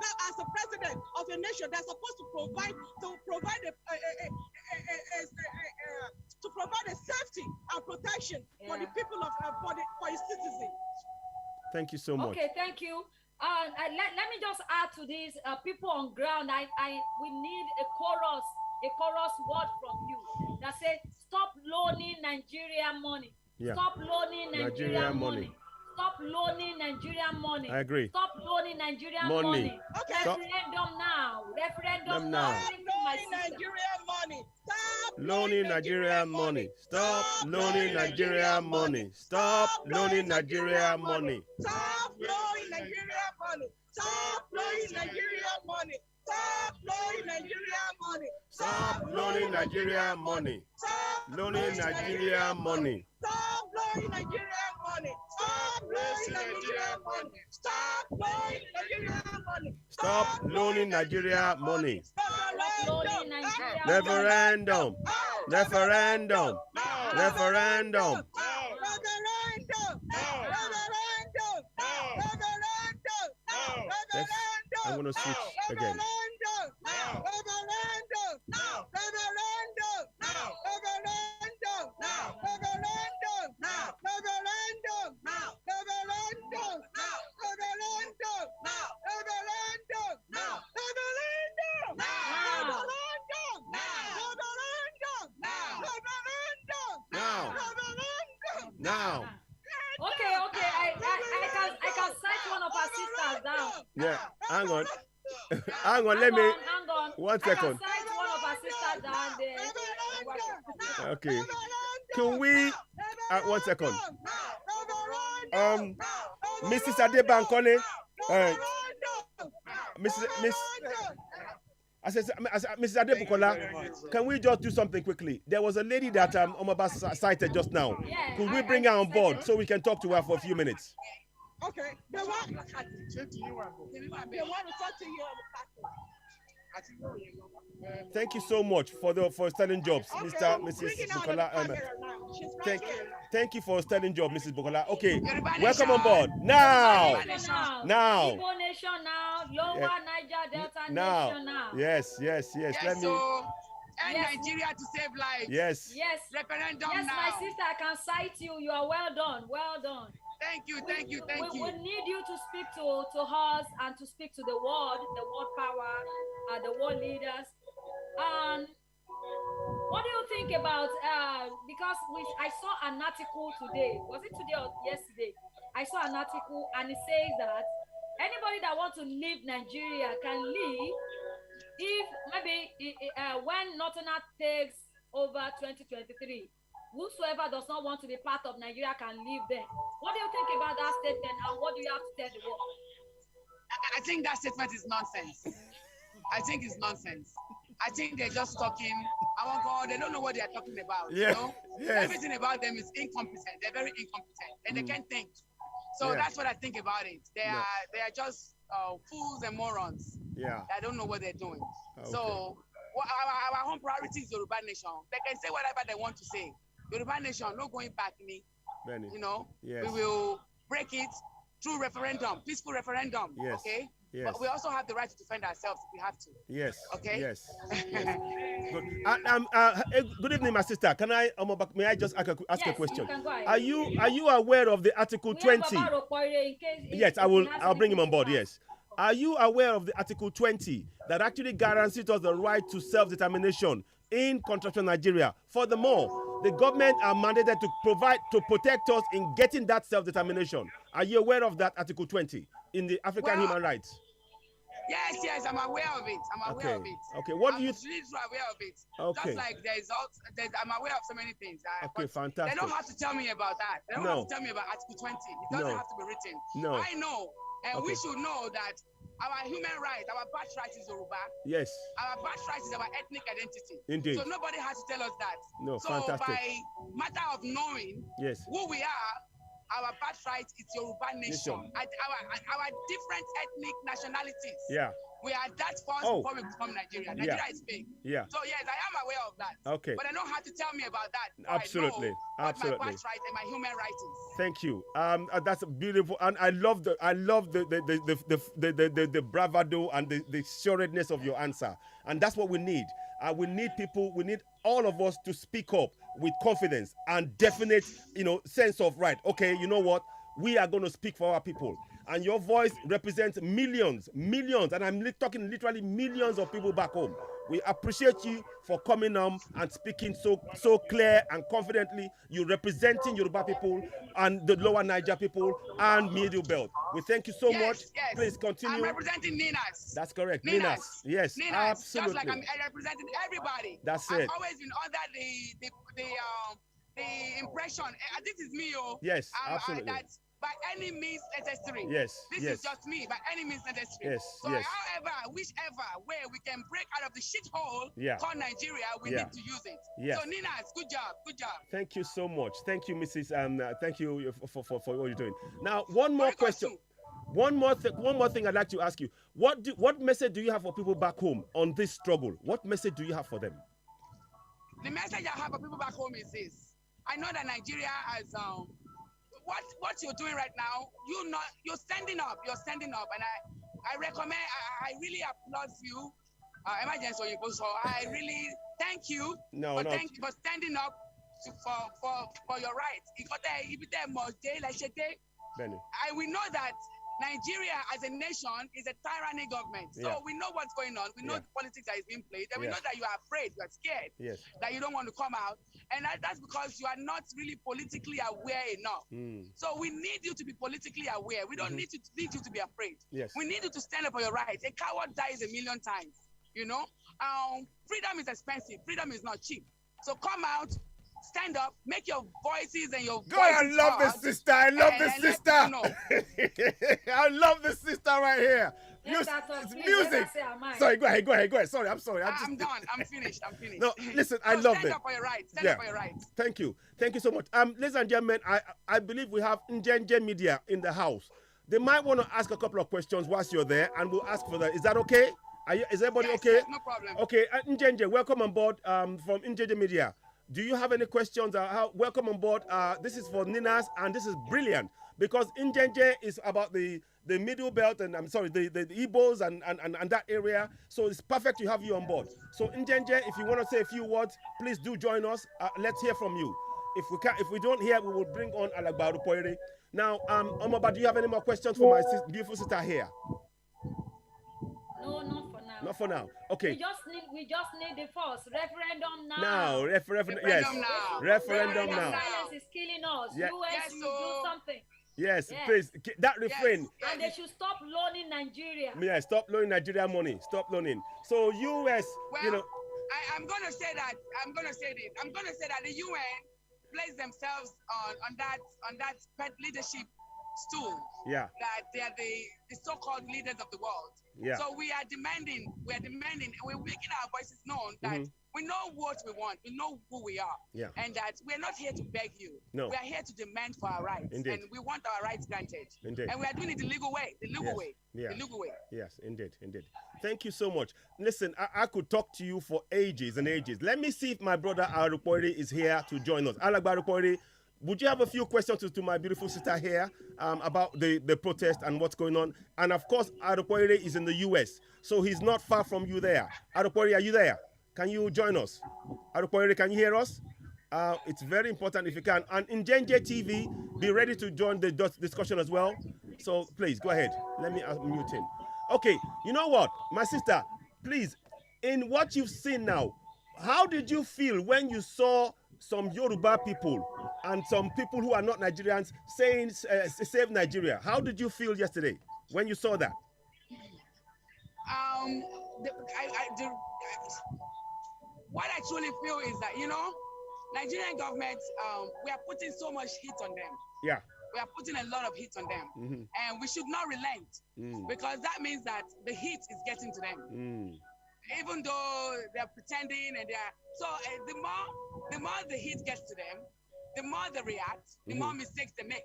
president of a nation that's supposed to provide a safety and protection for the people of for his citizens. Thank you so much. Okay, thank you. Let me just add to this. People on ground, we need a chorus word from you that says, stop loaning Nigeria money. Yeah. Stop loaning Nigeria money. Stop loaning Nigeria money. I agree. Stop loaning Nigeria money. Okay. Referendum now. Referendum now. now. Stop loaning Nigeria money. Stop loaning Nigeria money. Stop loaning Nigeria money. Stop loaning Nigeria money. Stop loaning Nigeria money. Stop loaning Nigeria money. Stop loaning Nigeria money. Stop loaning Nigeria money. Stop loaning Nigeria money. Stop loaning Nigeria money. Stop loaning Nigeria money. Stop loaning Nigeria money. Referendum. Referendum. Referendum. I'm going to switch again. Now. Okay. I can cite one of our sisters down. Yeah, hang on. Hang on, let me. Hang on. 1 second. I can cite one of our sisters down there. Okay. Can we? 1 second. Mrs. Adebankole. Mrs. Adebukola, can we just do something quickly? There was a lady that Omaba cited just now. Yeah, Could we bring her on board so we can talk to her for a few minutes? Okay. They want to talk to you on the Thank you so much for starting jobs, Mrs. Bukola. Thank you for starting job, Mrs. Bukola. Okay, welcome on board. Now. Igbo Nation now. Lower Niger Delta Nation now. Yes. Let me. End Yes. Nigeria to save lives. Yes. Yes. Referendum Yes, now. my sister, I can cite you. You are well done. Well done. Thank you, We need you to speak to us and to speak to the world power, the world leaders. And what do you think about because I saw an article today. Was it today or yesterday? I saw an article and it says that anybody that wants to leave Nigeria can leave if maybe when Northern takes over 2023. Whosoever does not want to be part of Nigeria can leave there. What do you think about that statement and what do you have to tell the world? I think that statement is nonsense. I think it's nonsense. I think they're just talking. Oh God, they don't know what they are talking about. Yeah. You know? Yes. Everything about them is incompetent. They're very incompetent and they can't think. So Yeah. that's what I think about it. They are just fools and morons. Yeah. I don't know what they're doing. Okay. So our home priority is Yoruba nation. They can say whatever they want to say. Yoruba nation, no going back, me. Benny. You know, Yes. we will break it through referendum, peaceful referendum. Yes. Okay. Yes. But we also have the right to defend ourselves if we have to. Yes. Okay. Yes. Good. Good evening, my sister. Can I, may I just ask a Yes, question? you can go ahead. Are you aware of the Article We have 20? Baba Rokoye in case Yes, if I will. he has I'll bring him on anything board. to add. Yes. Are you aware of the Article 20 that actually guarantees us the right to self-determination in contractual Nigeria? Furthermore, the government are mandated to protect us in getting that self-determination. Are you aware of that Article 20 in the African Human Rights? Yes, I'm aware of it. I'm aware of it. Okay, what do you? I'm really aware of it. Okay. Just like I'm aware of so many things. Okay, But fantastic. they don't have to tell me about that. They don't No. have to tell me about Article 20. It doesn't No. have to be written. No. I know, and we Okay. should know that our human right, our birthright is Yoruba. Yes. Our birthright is our ethnic identity. Indeed. So nobody has to tell us that. No, So fantastic. by matter of knowing Yes. who we are, our birthright is Yoruba nation. Nation. Our different ethnic nationalities. Yeah. We are that first Oh. before we become Nigeria. Nigeria is big. Yeah. So yes, I am aware of that. Okay. But they don't have to tell me about that. So Absolutely. I know what Absolutely. my birthright and my human right is. Thank you. That's beautiful, and I love the bravado and the sureness of your answer, and that's what we need. We need people. We need all of us to speak up with confidence and definite, sense of right. Okay, you know what? We are going to speak for our people, and your voice represents millions, and I'm talking literally millions of people back home. We appreciate you for coming and speaking so clear and confidently. You representing Yoruba people and the Lower Niger people and Middle Belt. We thank you so much. Yes. Please continue. I'm representing NINAS. That's correct. NINAS. NINAS. Yes, NINAS. absolutely. Just like I'm representing everybody. That's I've it. always been under the impression. This is me, Yes, absolutely. That by any means necessary. Yes, This yes. is just me. By any means necessary. Yes, So, yes. however, whichever way we can break out of the shithole Yeah. called Nigeria, we Yeah. need to use it. Yes. So, NINAS, good job. Thank you so much. Thank you, Mrs. Thank you for what you're doing. Now, one more question. One more thing I'd like to ask you. What message do you have for people back home on this struggle? What message do you have for them? The message I have for people back home is this. I know that Nigeria has what you're doing right now, you're standing up, and I recommend, I really applaud you, emergency. So I really thank you for standing up for your rights. Benny. We know that Nigeria as a nation is a tyranny government. So Yeah. we know what's going on. We know Yeah. the politics that is being played. And we Yeah. know that you are afraid, you are scared, Yes. that you don't want to come out. And that's because you are not really politically aware enough. So we need you to be politically aware. We don't need you to be afraid. Yes. We need you to stand up for your rights. A coward dies 1,000,000 times. Freedom is expensive. Freedom is not cheap. So come out, stand up, make your voices and your God, I voices love this heard, sister. I love and this let sister. people know. I love this sister right here. Yes, that's all. It's Please, music. let us say our mind. Sorry, go ahead. Sorry, I'm sorry. I'm done. I'm finished. No, listen, I love stand it. up for your rights. Stand up for your rights. Thank you so much. Ladies and gentlemen, I believe we have Njenje Media in the house. They might want to ask a couple of questions whilst you're there, and we'll ask for that. Is that okay? Is everybody okay? Yes, no problem. Okay, Njenje, welcome on board from Njenje Media. Do you have any questions? Welcome on board. This is for NINAS, and this is brilliant because Njenje is about the middle belt, and I'm sorry, the Igbos and that area. So it's perfect to have you on board. So Njenje, if you want to say a few words, please do join us. Let's hear from you. If we don't hear, we will bring on Alagbaru Poire. Now, Omaba, do you have any more questions for my beautiful sister here? No, not for now. Not for now. Okay. We just need the first referendum now. Now, referendum. Yes. Now. Referendum now. Silence is killing us. Yeah. US, Yes, you so- do something. Yes, Yes. please. That refrain. Yes. And they should stop loaning Nigeria. Yeah, stop loaning Nigeria money. Stop loaning. So US, Well, you know. I'm going to say that. I'm going to say this. I'm going to say that the UN place themselves on that pet leadership stool. Yeah. That they are the so-called leaders of the world. Yeah. So we're demanding, we're making our voices known that we know what we want, we know who we are, Yeah. and that we're not here to beg you. No. We are here to demand for our rights, Indeed. and we want our rights granted. Indeed. And we are doing it the legal way, Yeah. the legal way. Yes, indeed. Thank you so much. Listen, I could talk to you for ages and ages. Let me see if my brother Arupori is here to join us. Alagbarupori, would you have a few questions to my beautiful sister here about the protest and what's going on? And of course, Arupori is in the US, so he's not far from you there. Arupori, are you there? Can you join us? Arupori, can you hear us? It's very important if you can. And in Njenje TV, be ready to join the discussion as well. So please, go ahead. Let me mute him. Okay, you know what? My sister, please, in what you've seen now, how did you feel when you saw some Yoruba people and some people who are not Nigerians saying save Nigeria? How did you feel yesterday when you saw that? What I truly feel is that, Nigerian government, we are putting so much heat on them. Yeah. We are putting a lot of heat on them. And we should not relent because that means that the heat is getting to them. Even though they're pretending and the more the heat gets to them, the more they react, the more mistakes they make.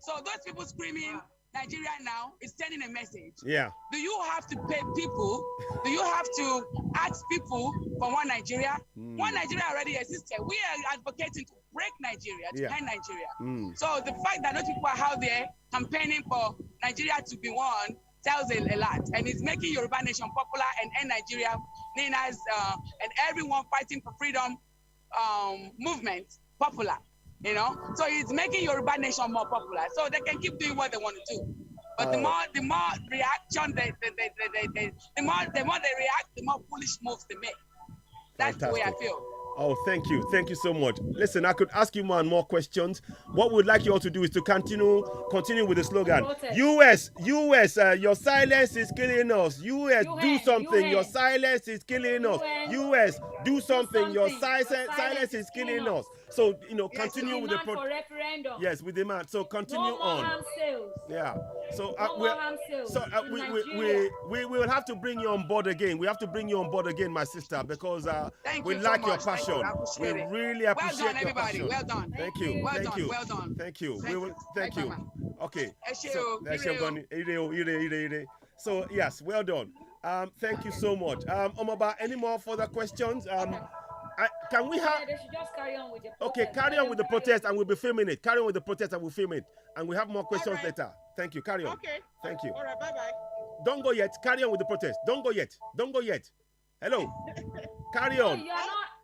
So those people screaming Nigeria now is sending a message. Yeah. Do you have to pay people? Do you have to ask people for one Nigeria? One Nigeria already existed. We are advocating to break Nigeria, to end Nigeria. So the fact that those people are out there campaigning for Nigeria to be one tells a lot, and it's making Yoruba Nation popular and end Nigeria, NINAS, and everyone fighting for freedom movement popular. So it's making Yoruba Nation more popular, so they can keep doing what they want to do. But the more reaction the more they react, the more foolish moves they make. That's the way I feel. Oh, thank you so much. Listen, I could ask you more and more questions. What we'd like you all to do is to continue with the slogan. US, your silence is killing us. US, do something. Your silence is killing us. US, do something. Your silence is killing us. So, continue with the referendum. Yes, we demand. So continue no more on. ham sales. Yeah. So we will have to bring you on board again. We have to bring you on board again, my sister, because we like your passion. We really appreciate your passion. Well done. Thank you. Well Thank done. you. Well done. Thank you. Thank We will. you. Thank you. Okay. Ire. So yes, well done. Thank you so much. Omaba, any more further questions? Can we have? They should just carry on with the protest. Okay, carry on with the protest, and we'll be filming it. Carry on with the protest, and we'll film it, and we have more questions later. Thank you. Carry on. Okay. Thank you. All right. Bye-bye. Don't go yet. Carry on with the protest. Don't go yet. Don't go yet. Hello. Carry on.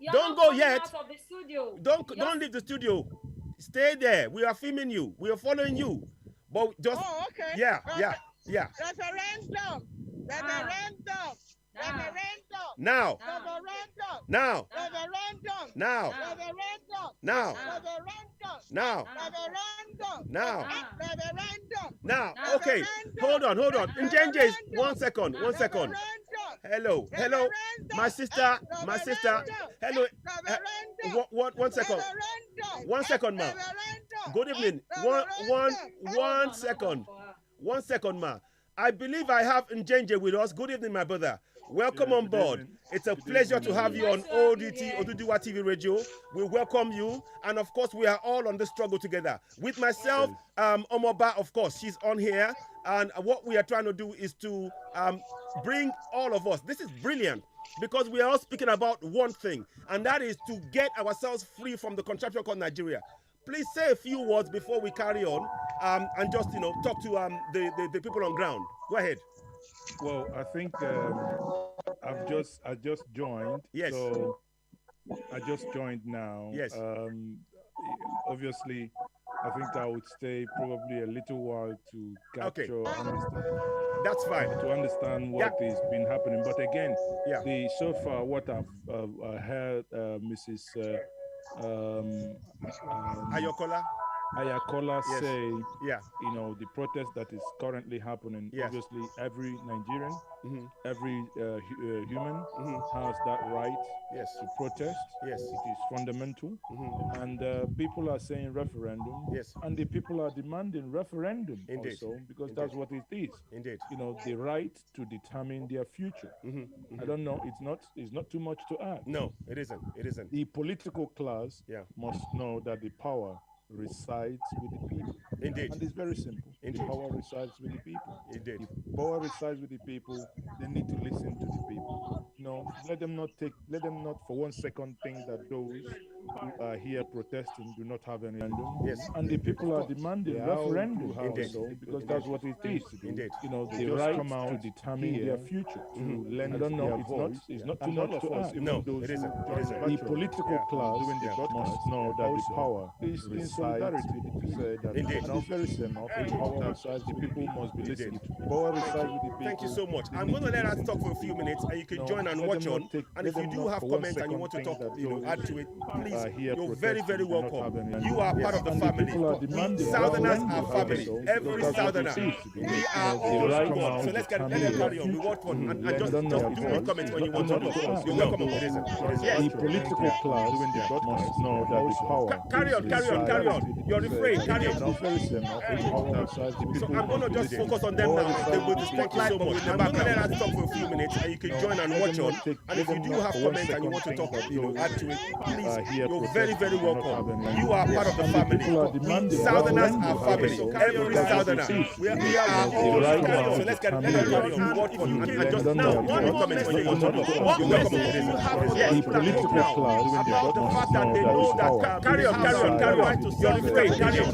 You're Don't not go coming yet. out of the studio. Don't leave the studio. Stay there. We are filming you. We are following you. But just okay. Yeah. Referendum. Referendum. Referendum. Now. Referendum. Now. Referendum. Now. Referendum. Now. Referendum. Now. Referendum. Now. Referendum. Now. Okay. Hold on. Njenje, 1 second. 1 second. Hello. My sister. Hello. 1 second. 1 second, ma. Good evening. One second. 1 second, ma. I believe I have Njenje with us. Good evening, my brother. Welcome on board. It's a pleasure to have you on ODT, Oduduwa TV Radio. We welcome you. And of course, we are all on the struggle together. With myself, Omoba, of course, she's on here. And what we are trying to do is to bring all of us. This is brilliant because we are all speaking about one thing, and that is to get ourselves free from the contraption called Nigeria. please say a few words before we carry on, and just talk to the people on ground. Go ahead. Well, I think I just joined. Yes. So I just joined now. Yes. Obviously, I think I would stay probably a little while to capture, understand. That's fine. To understand what has been happening. But again, Yeah. so far what I've heard, Mrs. Ayakola Yes. say, Yeah. the protest that is currently happening. Yes. Obviously, every Nigerian, every human Mhm. has that right Yes. to protest. Yes. It is fundamental. And people are saying referendum. Yes. And the people are demanding referendum Indeed. also, because Indeed. that's what it is. Indeed. The right to determine their future. I don't know. It's not too much to add. No, it isn't. It isn't. The political class Yeah. must know that the power resides with the people. Indeed. And it's very simple. Indeed. The power resides with the people. Indeed. If power resides with the people, they need to listen to the people. Let them not for 1 second think that those who are here protesting do not have any referendum. Yes. And the people are demanding referendum Indeed. also, because that's what it is. Indeed. The right to determine their future, to lend their voice. It's not too much to ask. No, it isn't. It isn't. The political class must know that the power is in solidarity to say that Indeed. it's very simple. Power resides, the people must be listened to. Indeed. Power resides with the people. Thank you so much. I'm going to let us talk for a few minutes, and you can join and watch on. And if you do have comments and you want to talk, add to it, please, you're very, very welcome. You are part of the family. We Southerners are family. Every Southerner. We are all one. So let's them carry on. We want one. And just do make comments when you want to talk. You're welcome. It isn't. The political class must know that the power. Carry on. You're refrain. Carry on. So I'm going to just focus on them now. They will thank you so much. I'm going to let us talk for a few minutes, and you can join and watch on. And if you do have comments and you want to talk, add to it, please, you're very, very welcome. You are part of the family. We Southerners are family. Every Southerner. We are all one. So let's carry on. We want one. And just now, one more comment when you want to talk. You're welcome. The political class about the fact that they know that carry on. You're refrain. Carry on.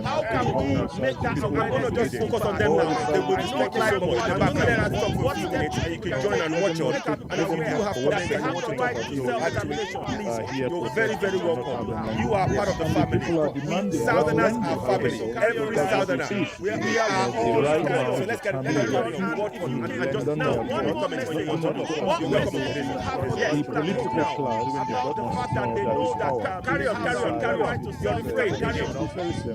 How can we make that? I'm going to just focus on them now. They will thank you so much. I'm going to let us talk for a few minutes, and you can join and watch on. And if you do have comments and you want to talk, add to it, please, you're very, very welcome. You are part of the family. Southerners are family. Every Southerner. We are all one. So let's carry on. We want one. And just now, one more comment when you want to talk. You're welcome. The political class about the fact that they know that carry on. You're refrain. Carry on.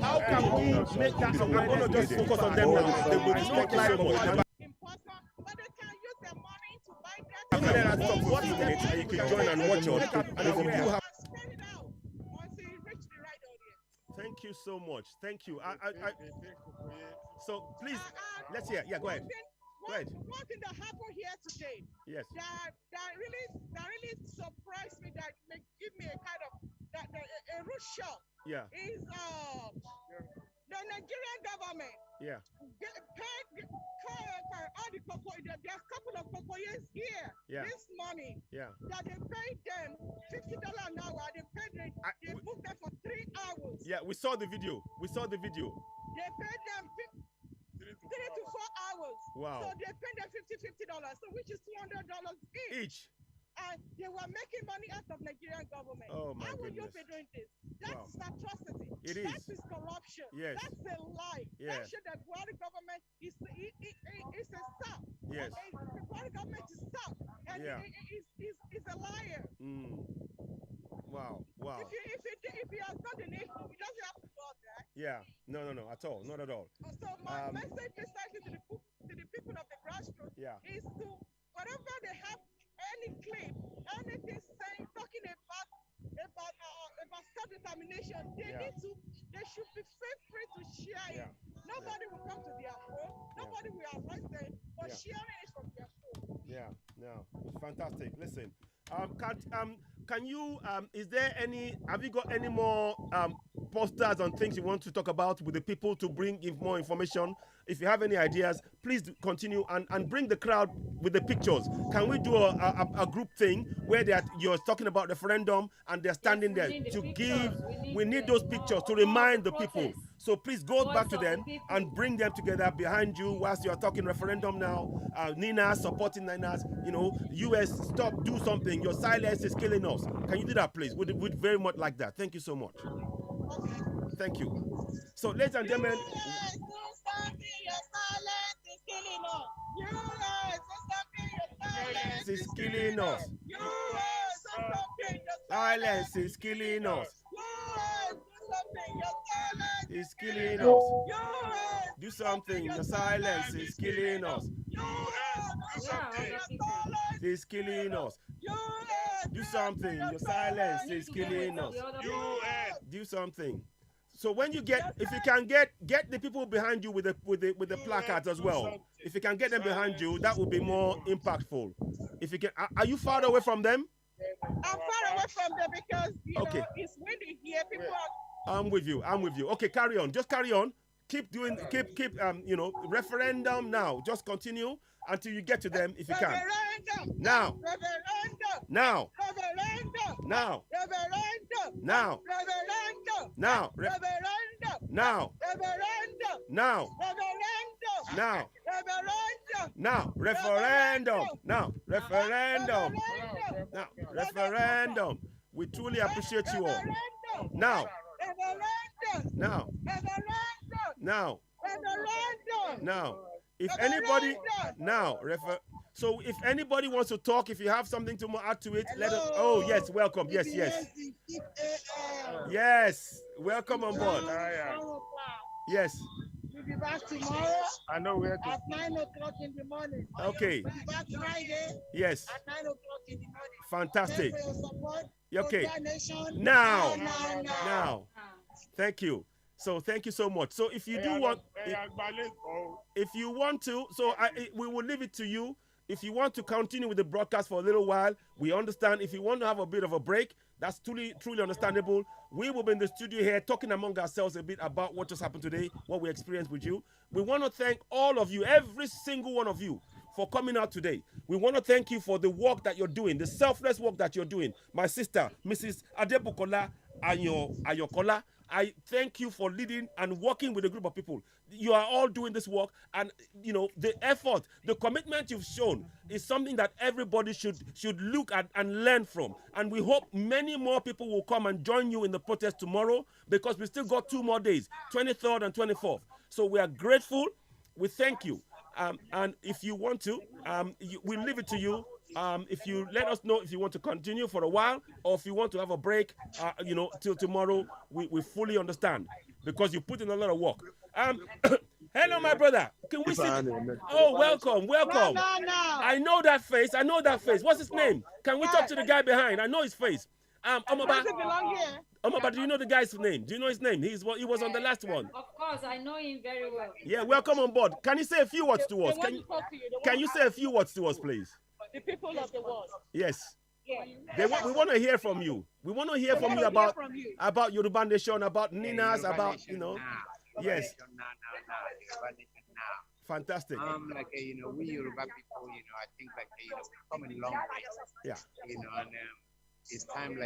How can we make that? I'm going to just focus on them now. They will thank you so much. But they can use their money to buy I'm going to let us talk for a few minutes, and you can join and watch on. And if you do have. spread it out once you reach the right audience. Thank you so much. Thank you. So please, let's hear. Yeah, go ahead. Go ahead. One thing that happened here today, Yes. that really surprised me, that give me a kind of a rude shock, Yeah. is the Nigerian government Yeah. paid all the cocoa. There's a couple of cocoyers here Yeah. this morning Yeah. that they paid them $50 an hour. They booked them for 3 hours. Yeah. We saw the video. They paid them 3 to 4 hours. Wow. So they paid them $50, so which is $200 each. And they were making money out of Nigerian government. Oh my How would you goodness. be doing this? That's atrocity. It is. That is corruption. Yes. That's a lie. Yes. That should the Buhari government is a stop. Yes. The Buhari government is stop. And Yeah. is a liar. Wow. If he has done the needful, he doesn't have to do all that. Yeah. No. At all. Not at all. So my message precisely to the people of the grassroots Yeah. is to, whatever they have, any clip, anything saying, talking about self-determination, they should be free to share it. Yeah. Nobody will come to their phone, nobody will arrest them, but sharing it from their phone. Yeah. No. Fantastic. Listen. Can you? Is there any? Have you got any more posters and things you want to talk about with the people to bring more information. If you have any ideas, please continue and bring the crowd with the pictures. Can we do a group thing where you're talking about referendum and they're standing there to give? We need those pictures to remind the people. So please go back to them and bring them together behind you whilst you're talking referendum now. NINAS, supporting NINAS, US, stop, do something. Your silence is killing us. Can you do that, please? We'd very much like that. Thank you so much. Thank you. So, ladies and gentlemen, silence is killing us. Silence is killing us. It's killing us. Do something. Your silence is killing us. It's killing us. Do something. Your silence is killing us. Do something. So when you if you can get the people behind you with the placards as well. If you can get them behind you, that would be more impactful. If you can, are you far away from them? I'm far away from them because it's windy here. People are. I'm with you. Okay, carry on. Just carry on. Keep referendum now. Just continue until you get to them if you can. Referendum. Now. Referendum. Now. Referendum. Now. Referendum. Now. Referendum. Now. Referendum. Now. Referendum. Now. Referendum. Now. Referendum. Now. Referendum. Now. Referendum. Now. Referendum. We truly appreciate you all. Now. Now. Now. Now. If anybody so if anybody wants to talk, if you have something to add to it, let us. Oh yes, welcome. Yes. Yes, welcome on board. Yes. We'll be back tomorrow. I know where to. At 9 o'clock in the morning. Okay. We'll be back Friday. Yes. At 9 o'clock in the morning. Fantastic. Thank you for your support. Okay. Now. Now. Thank you. So thank you so much. So if you do want, if you want to, so we will leave it to you. If you want to continue with the broadcast for a little while, we understand. If you want to have a bit of a break, that's truly understandable. We will be in the studio here talking among ourselves a bit about what just happened today, what we experienced with you. We want to thank all of you, every single one of you, for coming out today. We want to thank you for the work that you're doing, the selfless work that you're doing. My sister, Mrs. Adebukola Ayokola, I thank you for leading and working with a group of people. You are all doing this work, and the effort, the commitment you've shown is something that everybody should look at and learn from. And we hope many more people will come and join you in the protest tomorrow, because we still got 2 more days, 23rd and 24th. So we are grateful. We thank you. And if you want to, we'll leave it to you. If you let us know if you want to continue for a while, or if you want to have a break, till tomorrow, we fully understand, because you put in a lot of work. Hello, my brother. Can we sit? Oh, welcome. No. I know that face. What's his name? Can we talk to the guy behind? I know his face. Omaba. Omaba, do you know the guy's name? Do you know his name? He was on the last one. Of course, I know him very well. Yeah, welcome on board. Can you say a few words to us? Can you say a few words to us, please? The people of the world. Yes. Yeah. We want to hear from you. We want to hear from you about Yoruba Nation, about NINAS, about Yes. Fantastic. We Yoruba people, I think we've come a long way. Yeah. And it's time we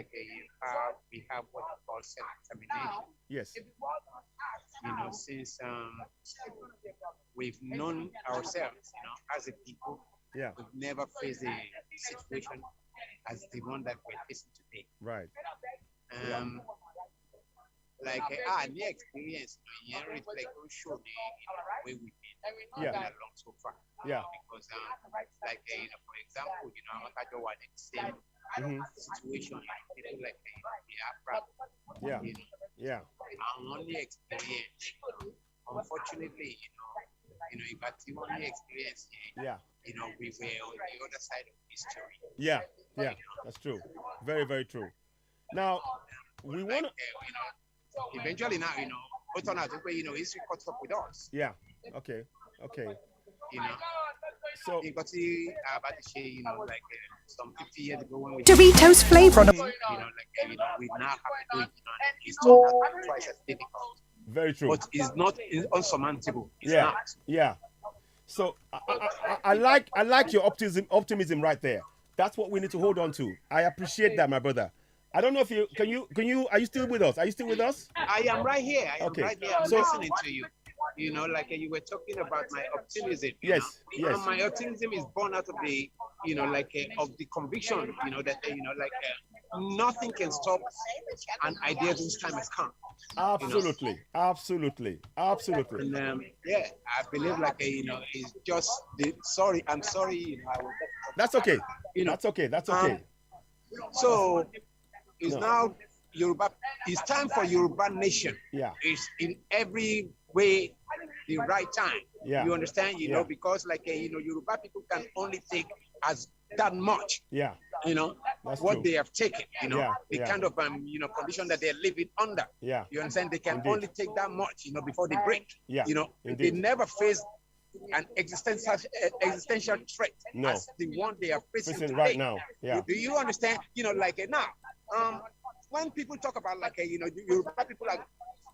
have what we call self-determination. Yes. Since we've known ourselves, as a people, yeah, we've never faced a situation as the one that we're facing today. Right. New experience, show the way we've been along so far. Yeah. Because for example, I'm not the same situation, people the Afra. Yeah. Yeah. Our only experience, unfortunately, if that's the only experience here, yeah, we were on the other side of history. Yeah. Yeah. That's true. Very, very true. Now, we want to. Eventually now, history caught up with us. Yeah. Okay. So nǹkan tí a bá ti ṣe, like some 50 years ago when we Doritos flavor. like we now have to do it, and it's not twice as difficult. very true. But it's unsurmountable. It's Yeah, not. yeah. So I like your optimism right there. That's what we need to hold on to. I appreciate that, my brother. I don't know if you are you still with us? Are you still with us? I am right here. I am Okay. right here. I'm So- listening to you. Like you were talking about my optimism. Yes, yes. And my optimism is born out of the, of the conviction, that nothing can stop an idea whose time has come. Absolutely, absolutely, absolutely. And I believe it's just sorry. I'm sorry. I will, That's okay. You know, That's okay. That's okay. so it's No. now Yoruba. It's time for Yoruba nation. Yeah, It's in every way the right time. Yeah. You understand? Yeah. Because Yoruba people can only take as that much. yeah. That's What true. they have taken. Yeah, The yeah. kind of condition that they're living under. Yeah, You understand? They can Indeed. only take that much. Before they break. yeah. They Indeed. never face an existential threat No. as the one they are facing Listen, today. right now. Yeah, Do you understand? Now, when people talk about Yoruba people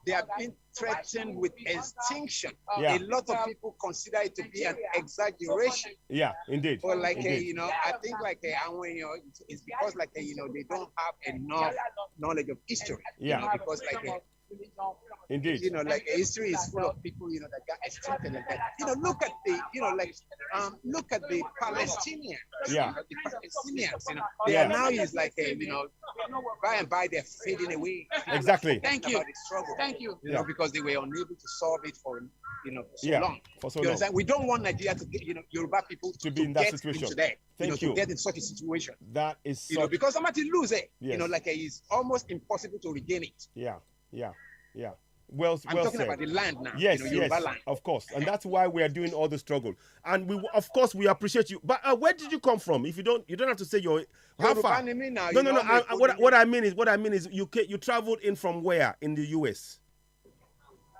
they are being threatened with extinction. Yeah. A lot of people consider it to be an exaggeration. yeah. Indeed. But Indeed. I think it's because they don't have enough knowledge of history. Yeah. Because Indeed. history is full of people that got extincted like that. Look at the look at the Palestinians. Yeah. The Palestinians. They Yeah. are now is by and by they're fading away. Exactly. Thank you. The struggle. Thank you. Yeah. Because they were unable to solve it for so Yeah. long. For so You long. understand? We don't want Nigeria to get Yoruba people To be in that get situation. into that. Thank To you. get in such a situation. That is such. Because somebody lose it. Yes. It's almost impossible to regain it. Yeah, yeah, yeah. Well, I'm well talking said. about the land now. Yes, Yoruba yes, land. of course, and that's why we are doing all the struggle. And of course, we appreciate you. But where did you come from? If you don't have to say your how Yoruba far. name now, No, you no, know no. me, What I mean is you traveled in from where in the US?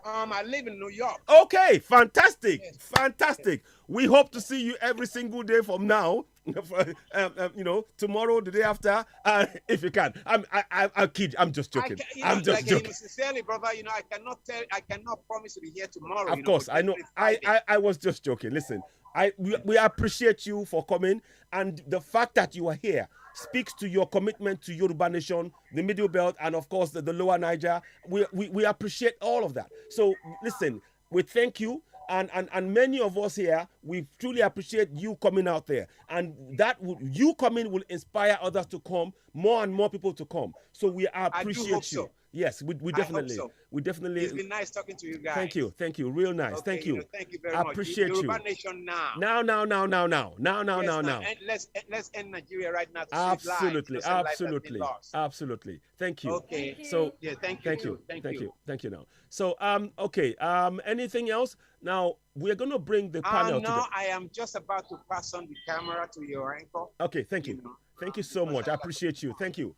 I live in New York. Okay, fantastic, fantastic. We hope to see you every single day from now. Tomorrow, the day after, if you can. I kid. I'm just joking. I'm just joking. Sincerely, brother, I cannot promise to be here tomorrow. Of course, I know. I was just joking. Listen, we appreciate you for coming, and the fact that you are here speaks to your commitment to Yoruba Nation, the Middle Belt, and of course the Lower Niger. We appreciate all of that. So listen, we thank you. And many of us here, we truly appreciate you coming out there, and you coming will inspire others to come, more and more people to come. So we appreciate hope you. so. Yes, we definitely, so. we definitely. It's been nice talking to you guys. Thank you, real nice. Okay, Thank you. Thank you very I much. appreciate you. Yoruba Nation now. Now. And let's end Nigeria right now. To Absolutely, save lives, absolutely, absolutely. Thank you. Okay. So Yeah, thank you, you. thank you. Now, so okay. Anything else? Now we're gonna bring the panel. No, I am just about to pass on the camera to your anchor. Okay, thank you. Thank you so much. I appreciate you. Thank you.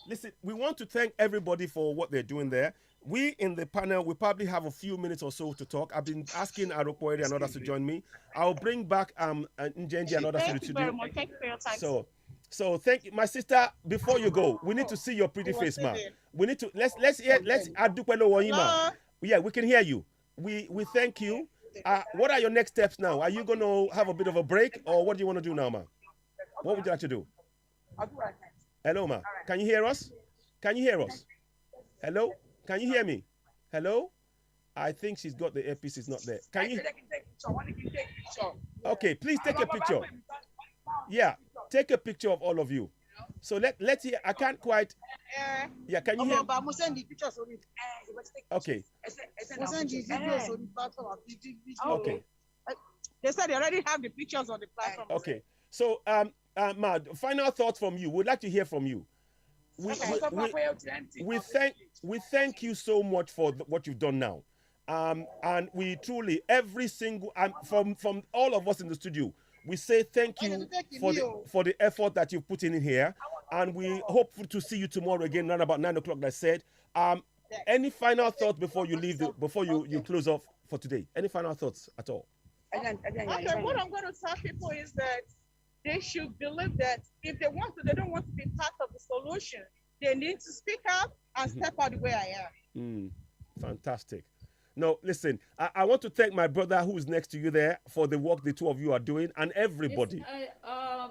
Listen, we want to thank everybody for what they're doing there. We in the panel, we probably have a few minutes or so to talk. I've been asking Arokwere and others to join me. I'll bring back Njenje and others to the studio. Thank you very much. Thank you for your time. So thank you, my sister. Before you go, we need to see your pretty face, man. We need to let's Adupelo Wanyima. Yeah, we can hear you. We thank you. What are your next steps now? Are you going to have a bit of a break, or what do you want to do now, ma? What would you like to do? Hello, ma. Can you hear us? Hello? Can you hear me? Hello? I think she's got the earpiece. It's not there. Can you? Okay, please take a picture. Yeah, take a picture of all of you. So let's hear. I can't quite. Yeah, can you hear? Okay. Okay. They said they already have the pictures on the platform. Okay. So, Mad, final thoughts from you. We'd like to hear from you. We thank you so much for what you've done now. And we truly, every single, from all of us in the studio, we say thank you for the effort that you've put in here. And we hope to see you tomorrow again around about 9 o'clock, like I said. Any final thoughts before you leave, before you close off for today? Any final thoughts at all? Okay, what I'm going to tell people is that they should believe that if they want to, they don't want to be part of the solution. They need to speak up and step out the way I am. Fantastic. No, listen, I want to thank my brother who's next to you there for the work the two of you are doing and everybody.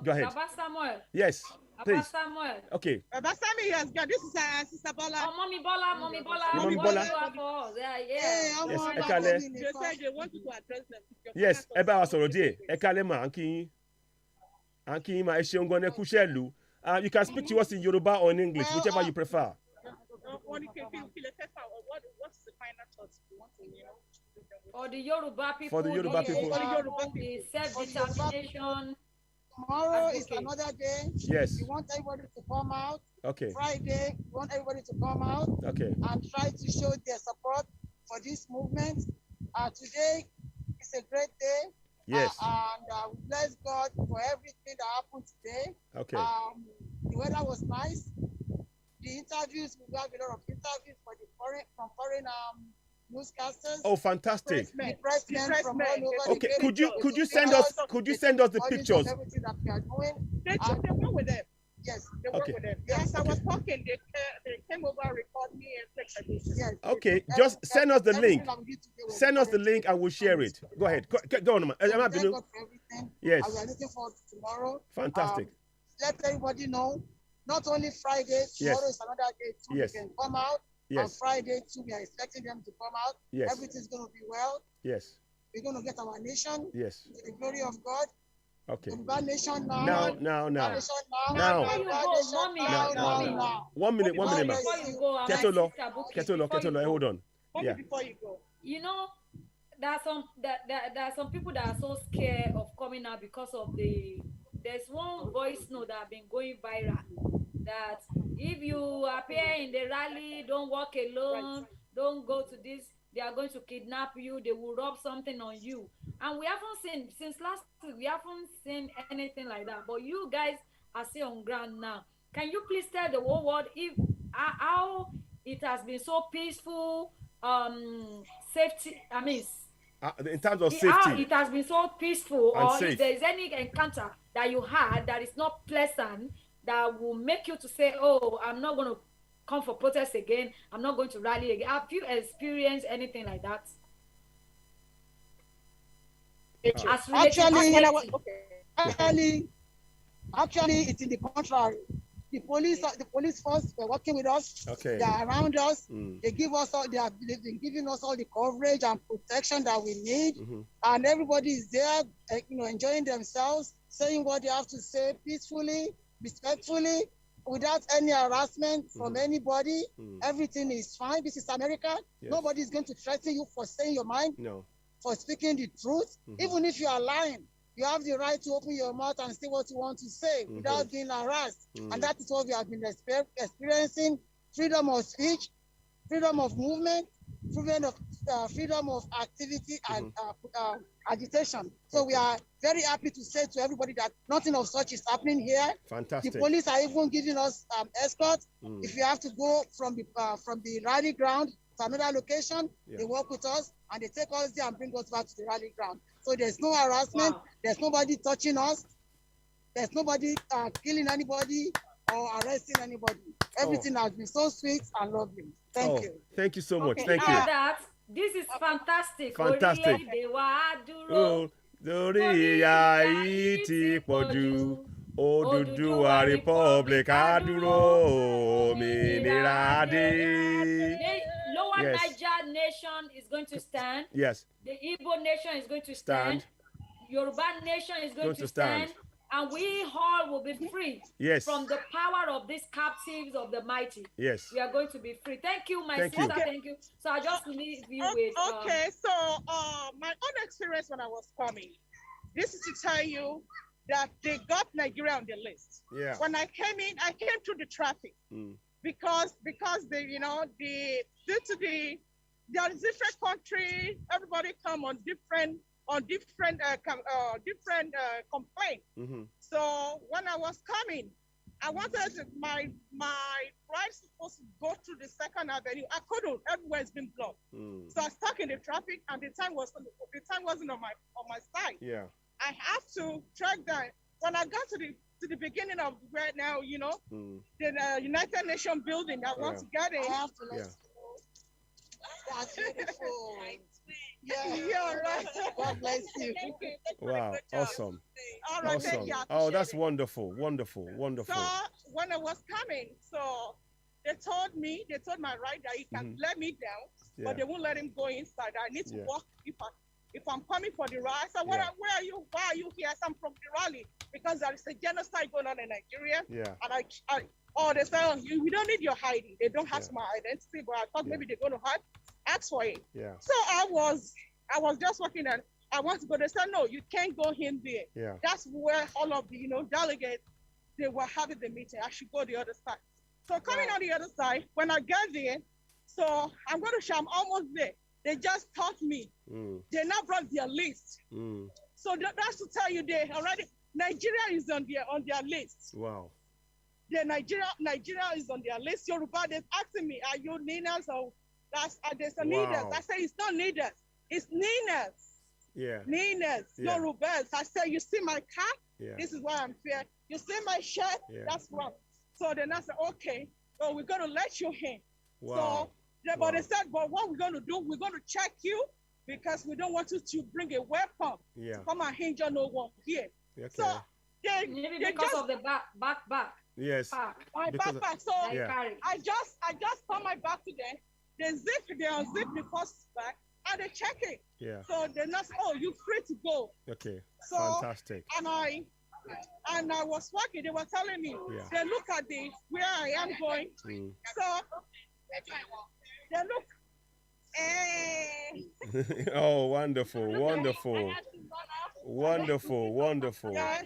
Go ahead. Baba Samuel. Yes, Baba please. Samuel. Okay. Baba Samuel has got this is Sister Bola. Oh, Mommy Bola, Mommy Bola. Mommy What Bola. do you have for us? Yeah. Yes, They Ekale. said they want you to address them. Yes, eba wa sọ̀rọ̀ díẹ̀. Ekale ma anki ma ẹ ṣeun gan-an ẹ kú iṣẹ́ ìlú. You can speak to us in Yoruba or in English, whichever you prefer. What's the final thoughts you want to hear? For the Yoruba people. For the Yoruba people. The self-determination. Tomorrow is another day. Yes. We want everybody to come out. Okay. Friday, we want everybody to come out. Okay. And try to show their support for this movement. Today is a great day. Yes. And we bless God for everything that happened today. Okay. The weather was nice. The interviews, we have a lot of interviews from foreign newscasters. Oh, fantastic! The president from all over. Okay, could you send us the pictures? Everything that we are doing. They work with them. Yes. They work with them. Yes, I was talking. They came over and recorded me and take a picture. Yes. Okay, just send us the link. Send us the link and we'll share it. Go ahead. Go on, man. Yes. We are looking forward to tomorrow. Fantastic. Let everybody know. Not only Friday, tomorrow is another day too. Yes. We can come out. Yes. On Friday too, we are expecting them to come out. Yes. Everything's going to be well. Yes. We're going to get our nation. Yes. To the glory of God. Okay. Yoruba nation now. Now. Now. Before you go, Mommy. Now. 1 minute, ma. Before you go, Ketolo, hold on. Yeah. Before you go. You know, there are some people that are so scared of coming out because of there's one voice note that have been going viral that if you appear in the rally, don't walk alone, don't go to this, they are going to kidnap you, they will rub something on you. And we haven't seen, since last week, we haven't seen anything like that. But you guys are still on ground now. Can you please tell the whole world how it has been so peaceful, safety, in terms of safety. How it has been so peaceful, and or safe. if there is any encounter that you had that is not pleasant, that will make you to say, oh, I'm not going to come for protest again, I'm not going to rally again. Have you experienced anything like that? Actually, it's in the contrary. The police force were working with us. Okay. They are around us. They give us they've been giving us all the coverage and protection that we need. And everybody is there, enjoying themselves, saying what they have to say peacefully, respectfully, without any harassment from anybody. Everything is fine. This is America. Yes. Nobody is going to threaten you for saying your mind, for speaking the truth. Even if you are lying, you have the right to open your mouth and say what you want to say without being harassed. And that is what we have been experiencing. Freedom of speech, freedom of movement, freedom of activity and agitation. So we are very happy to say to everybody that nothing of such is happening here. Fantastic. The police are even giving us escort. If you have to go from the rally ground to another location, they work with us and they take us there and bring us back to the rally ground. So there's no harassment. There's nobody touching us. There's nobody killing anybody or arresting anybody. Everything has been so sweet and lovely. Thank you. Thank you so much. Okay. Thank you. This is fantastic. Fantastic. Lórí ìyà yìí ti pọ̀ jù, Odùduwà Republic á dúró, òmìnira dé. Lower Niger nation is going to stand. Yes. The Igbo nation is going to stand. Yoruba nation is going to stand. And we all will be free from the power of these captives of the mighty. Yes. We are going to be free. Thank you, my sister. Thank you. So I just leave you with... Okay, so my own experience when I was coming, this is to tell you that they got Nigeria on the list. Yeah. When I came in, I came through the traffic because they, due to there is different country, everybody come on different complaint. So when I was coming, I wanted my ride supposed to go through the Second Avenue. I couldn't. Everywhere has been blocked. So I was stuck in the traffic, and the time time wasn't on my side. Yeah. I have to track down. When I got to the beginning of right now, you know, the United Nations building, I want to get in. I have to Yeah. That's beautiful. Yeah, yeah, right. God bless you. Thank you. Wow. Awesome. All right, Awesome. thank you. I Oh, appreciate that's it. wonderful. Wonderful. Wonderful. So when I was coming, so they told my right that he can let me down, Yeah. but they won't let him go inside. I need to Yeah. walk if I'm coming for the rally. I said, where are you? Why are you here? I said, I'm from the rally because there is a genocide going on in Nigeria. Yeah. And they said, oh, we don't need your hiding. They don't ask my identity, but I thought maybe they're going to ask for it. Yeah. So I was just walking and I want to go. They said, no, you can't go in there. Yeah. That's where all of the, delegates, they were having the meeting. I should go the other side. So coming on the other side, when I get there, so I'm going to show I'm almost there. They just taught me. They now brought their list. So that's to tell you they already, Nigeria is on their list. Wow. Nigeria is on their list. Yoruba, they're asking me, are you NINAS or there's a Wow. NINAS? I say, it's not NINAS, it's NINAS. Yeah. NINAS, Yeah. Yorubas. I say, you see my cap? Yeah. This is why I'm here. You see my shirt? Yeah. That's wrong. So then I said, okay, so we're going to let you in. Wow. So, but they said, but what we're going to do, we're going to check you because we don't want you to bring a weapon. Yeah. Come and injure no one here. Okay. So Maybe because of the backpack. Yes. My Because of- backpack. So Yeah. I just turn my back to them. They unzip the first back and they check it. Yeah. So they're not, oh, you're free to go. Okay. So Fantastic. and I was walking, they were telling me, Yeah. they look at where I am going. So they look, Oh, wonderful. Wonderful. Wonderful. Wonderful. yeah,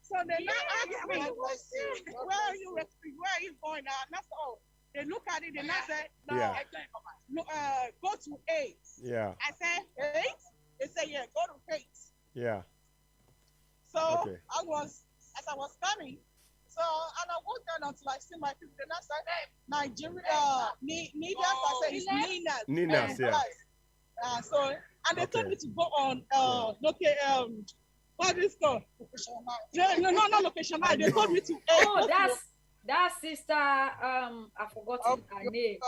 so they now ask me, where are you going now? And I said, oh, they look at it, they now say, no, Yeah. go to 8. Yeah. I said, 8? They say, yeah, go to 8. Yeah. So Okay. as I was coming, so, and I walked down until I see my people. Then I said, Nigeria, NINAS, I said, it's NINAS. NINAS, yeah. So, and they told me to go on, what is it called? No, not location. They told me to. Oh, that's sister. I forgot her name.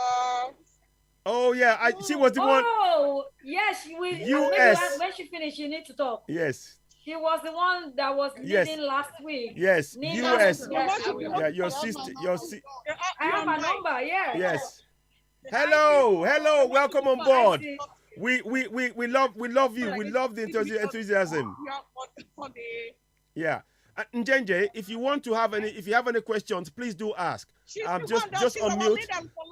Oh, yeah. She was the one. Oh, yes. US. When she finished, you need to talk. Yes. She was the one that was Yes. leading last week. Yes. NINAS. US. Yes. Yeah. Your sister. I have a number. Yeah. Yes. Hello. Hello. Welcome on board. We love you. We love the enthusiasm. Yeah. Njenje, if you have any questions, please do ask. Just unmute,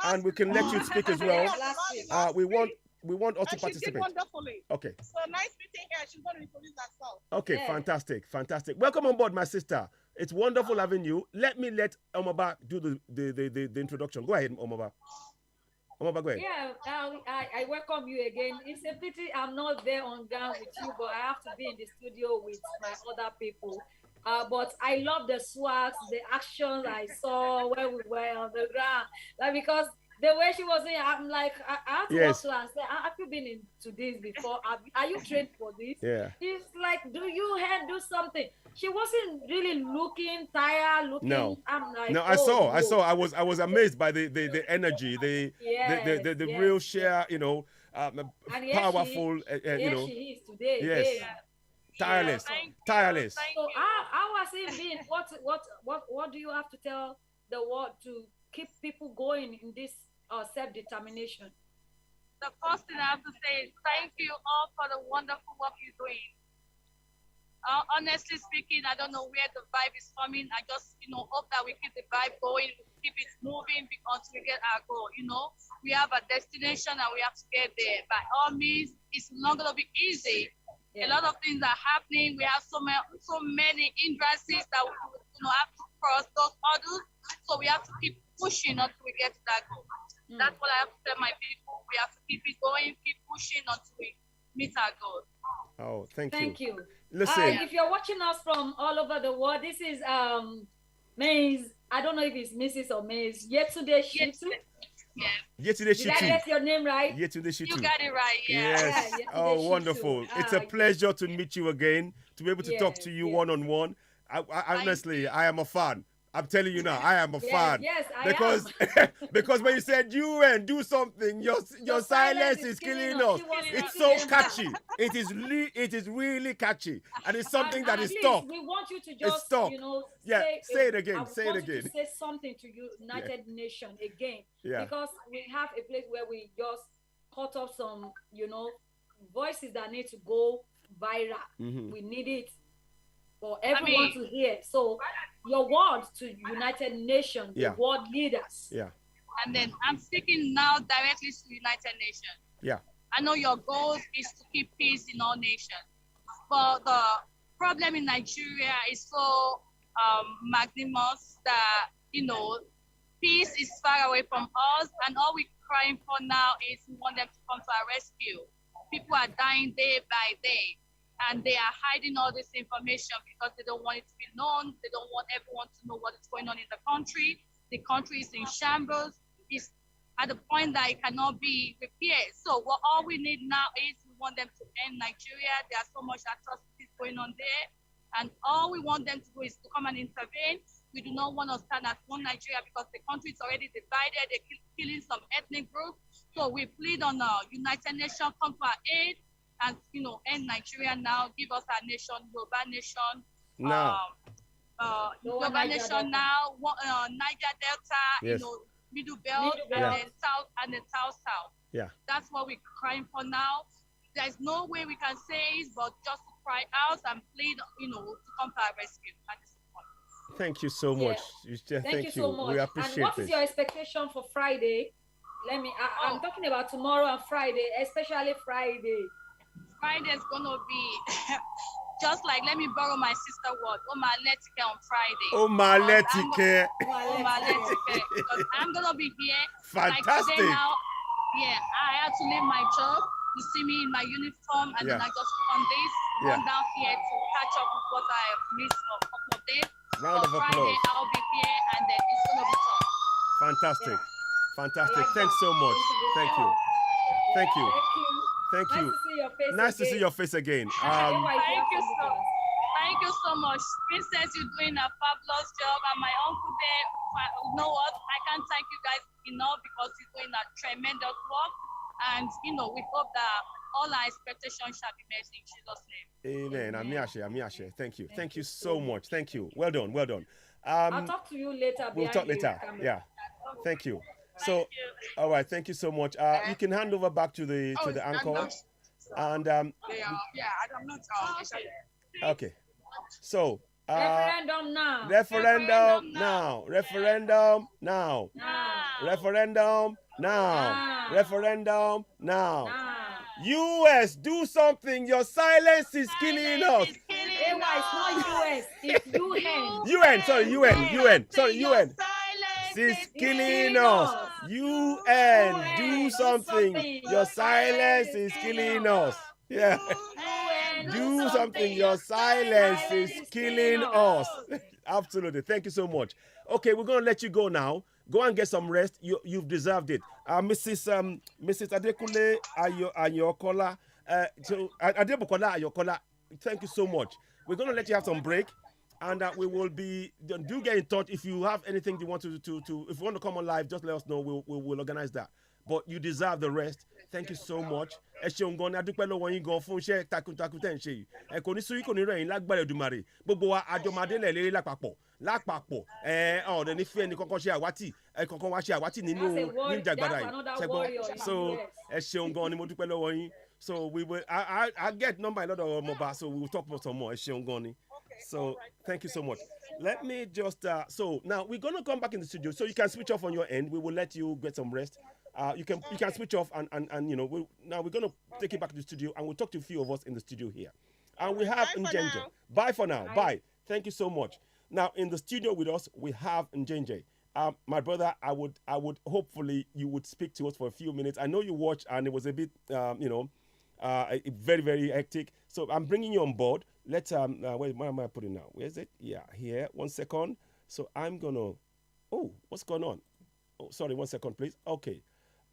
and we can let you speak as well. We want us to She did participate. wonderfully. Okay. So nice meeting her. She's going to introduce herself. Okay. Yeah. Fantastic. Welcome on board, my sister. It's wonderful having you. Let Omaba do the introduction. Go ahead, Omaba. Omaba, go ahead. Yeah, I welcome you again. It's a pity I'm not there on ground with you, but I have to be in the studio with my other people. But I love the swags, the actions I saw when we were on the ground. Like, because the way she was in, I'm like, I have to walk to her and say, have you been into this before? Are you trained for this? Yeah. It's like, do you do something? She wasn't really looking tired, looking. No. I'm like, No, I saw. I was amazed by the energy, the real share, And powerful, here she is today. Yes. Yeah. tireless. So how has it been? What do you have to tell the world to keep people going in this self-determination? The first thing I have to say is thank you all for the wonderful work you're doing. Honestly speaking, I don't know where the vibe is coming. I just, hope that we keep the vibe going, keep it moving until we get our goal. We have a destination and we have to get there. By all means, it's not going to be easy. Yeah. A lot of things are happening. We have so many hindrances that we have to cross those hurdles. So we have to keep pushing until we get to that goal. That's what I have to tell my people. We have to keep it going, keep pushing until we meet our goal. Oh, thank you. Listen. If you're watching us from all over the world, this is Maze. I don't know if it's Mrs. or Maze. Yesterday, Yeah. Yetunde Did I Shitu. get your name right? Yetunde Shitu. You got it right. Yeah. Yes. Yeah, Oh, Yetunde wonderful. Shitu. It's a pleasure to meet you again, to be able to talk Yes, to you yes. one-on-one. I honestly, I am a fan. I'm telling you now, I am a fan. Yes, I because because when you said UN do something, your silence is killing us. It's so catchy. It is really catchy, and it's something that is please, tough. we want you to It's just, tough. Yeah, say it again. I Say it want you again. to say something to United Nations again, Yeah. because we have a place where we just cut off some, voices that need to go viral. Mhm. We need it for everyone to hear. So your word to United Nations, the Yeah. world leaders. Yeah. And then I'm speaking now directly to United Nations. Yeah. I know your goal is to keep peace in all nations, but the problem in Nigeria is so magnanimous that peace is far away from us, and all we're crying for now is we want them to come to our rescue. People are dying day by day, and they are hiding all this information because they don't want it to be known. They don't want everyone to know what is going on in the country. The country is in shambles. It's at the point that it cannot be repaired. So all we need now is we want them to end Nigeria. There's so much atrocities going on there. And all we want them to do is to come and intervene. We do not want to stand as one Nigeria because the country is already divided. They're killing some ethnic groups. So we plead on the United Nations, come to our aid and, end Nigeria now. Give us our nation, Yoruba nation. Now. Yoruba nation now, Niger Delta, Yes. Middle Belt, Yeah. and then South. Yeah. That's what we're crying for now. There's no way we can say it, but just to cry out and plead, to come to our rescue at this point. Thank you so much. Thank you so much. We appreciate and what it. is your expectation for Friday? I'm talking about tomorrow and Friday, especially Friday. Friday is gonna be just like, let me borrow my sister word, Omaletike on Friday. Omaletike. Omaletike. Because I'm gonna be here. Fantastic. Like today now, I had to leave my job. You see me in my uniform, and then I just put on this, run down here to catch up with what I missed for a couple of days. Round of Friday, applause. I'll be here, and then it's gonna be tough. Fantastic. Fantastic. Thanks so much. Thank you. Thank you. Thank you. Nice to see your face Nice to again. see your face again. Thank you so much. Princess, you're doing a fabulous job. And my uncle there, you know what? I can't thank you guys enough because you're doing a tremendous work. And, we hope that all our expectations shall be met in Jesus' name. Amen. Amiashe. Thank you. Thank you so much. Thank you. Well done. Well done. I'll talk to you later. We'll talk later. Yeah. Thank you. So, all right. Thank you so much. You can hand over back to the anchor. And I'm not. okay. So referendum now. Referendum now. Referendum now. Referendum now. Referendum now. US, do something. Your silence is killing us. It's not US. It's UN. UN. Sorry, UN. Sorry, UN. It's killing us. UN, do something. Your silence is killing us. Yeah. Do something. Your silence is killing us. Absolutely. Thank you so much. Okay, we're gonna let you go now. Go and get some rest. You've deserved it. Mrs. Adekule Ayokola, Adebukola Ayokola. Thank you so much. We're gonna let you have some break. And we will be, do get in touch if you have anything you want to if you want to come on live, just let us know. We'll organize that. But you deserve the rest. Thank you so much. Ẹ ṣeun gan ni adúpẹ́ lọ́wọ́ yín gan fún iṣẹ́ takuntakun tẹ́ ń ṣe yìí. Ẹ kò ní sùúrù kò ní rẹ̀ yín lágbára Èdùmàrè. Gbogbo wa àjọmọdé lẹ̀ lérí lápapọ̀. Ọ̀dẹ̀ ní fí ẹni kankan ṣe àwátì. Ẹ kankan wá ṣe àwátì nínú ìjàgbára yìí. Ṣẹ́gbọ́n. So ẹ ṣeun gan ni mo dúpẹ́ lọ́wọ́ yín. So we will. I get number a lot of mobile. So we will talk about some more. Ẹ ṣeun gan ni. So thank you so much. Let me just so now we're gonna come back in the studio so you can switch off on your end. We will let you get some rest. You can switch off and now we're gonna take it back to the studio and we'll talk to a few of us in the studio here. And we have Njenje. Bye for now. Bye. Thank you so much. Now in the studio with us we have Njenje. My brother, I would hopefully you would speak to us for a few minutes. I know you watched and it was a bit very, very hectic. So I'm bringing you on board. Let's where am I putting now? Where is it? Yeah, here. 1 second. So I'm gonna. Oh, what's going on? Oh, sorry, 1 second, please. Okay.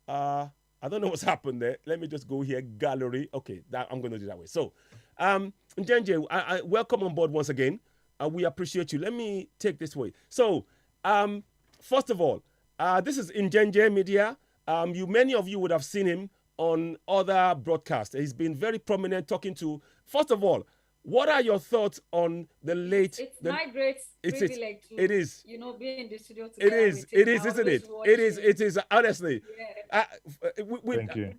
I don't know what's happened there. Let me just go here. Gallery. Okay, I'm going to do that way. So, Njenje, I welcome on board once again. We appreciate you. Let me take this way. So, first of all, this is Njenje Media. Many of you would have seen him on other broadcasts. He's been very prominent talking to. First of all, what are your thoughts on the late? It's my great privilege to, it is. Be in the studio It together is. with him. It is, isn't it? It is. It is. Honestly, Thank you.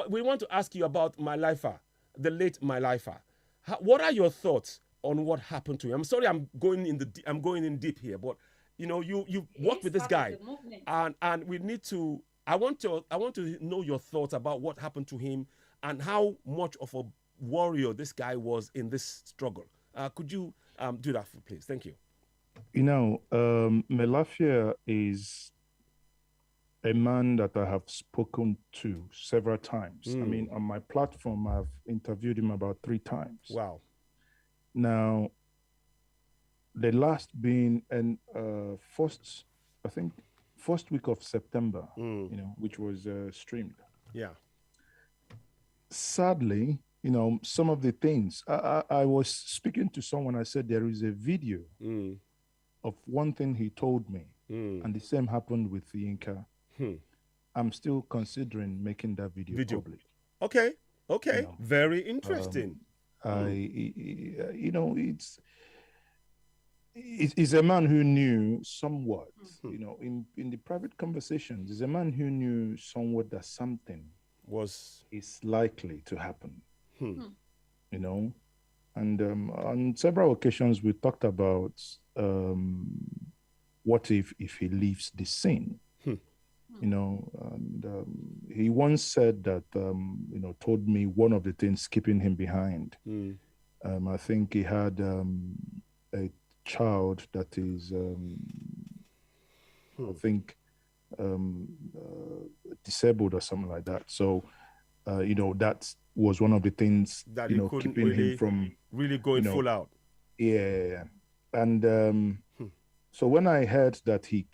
We want to ask you about my lifer, the late my lifer. What are your thoughts on what happened to him? I'm sorry, I'm going in deep here, but you worked with this guy, and we need to. I want to know your thoughts about what happened to him and how much of a warrior this guy was in this struggle. Could you do that, please? Thank you. Melafia is a man that I have spoken to several times. I mean, on my platform, I've interviewed him about 3 times. Wow. Now, the last being first week of September, which was streamed. Yeah. Sadly, some of the things I was speaking to someone. I said there is a video of one thing he told me, and the same happened with Yinka. I'm still considering making that video public. Okay. Very interesting. It's a man who knew somewhat, in the private conversations, he's a man who knew somewhat that something is likely to happen. And on several occasions we talked about what if he leaves the scene. And he once said that told me one of the things keeping him behind. I think he had a child that is disabled or something like that. So that was one of the things that keeping him from really going full out. Yeah. And so when I heard that he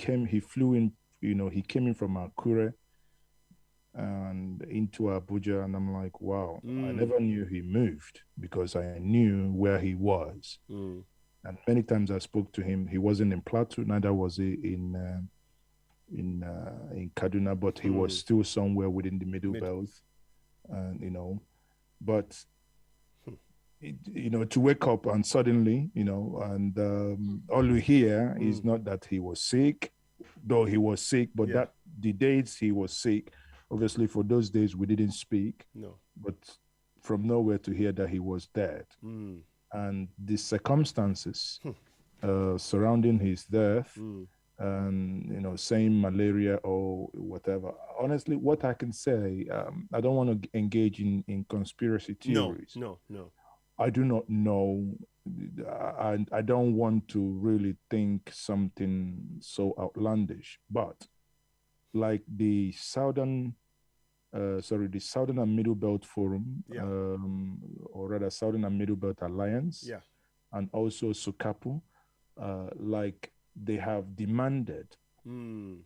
flew in, he came in from Akure and into Abuja, and I'm like, wow, I never knew he moved because I knew where he was. And many times I spoke to him. He wasn't in Plateau, neither was he in Kaduna, but he was still somewhere within the Middle Belt. And but to wake up and suddenly, and all we hear is not that he was sick, though he was sick, but that the days he was sick, obviously for those days we didn't speak. No. But from nowhere to hear that he was dead. And the circumstances surrounding his death, and saying malaria or whatever. Honestly, what I can say, I don't want to engage in conspiracy theories. No. I do not know. I don't want to really think something so outlandish. But like the Southern and Middle Belt Forum, or rather Southern and Middle Belt Alliance, and also SOCAPU, like they have demanded to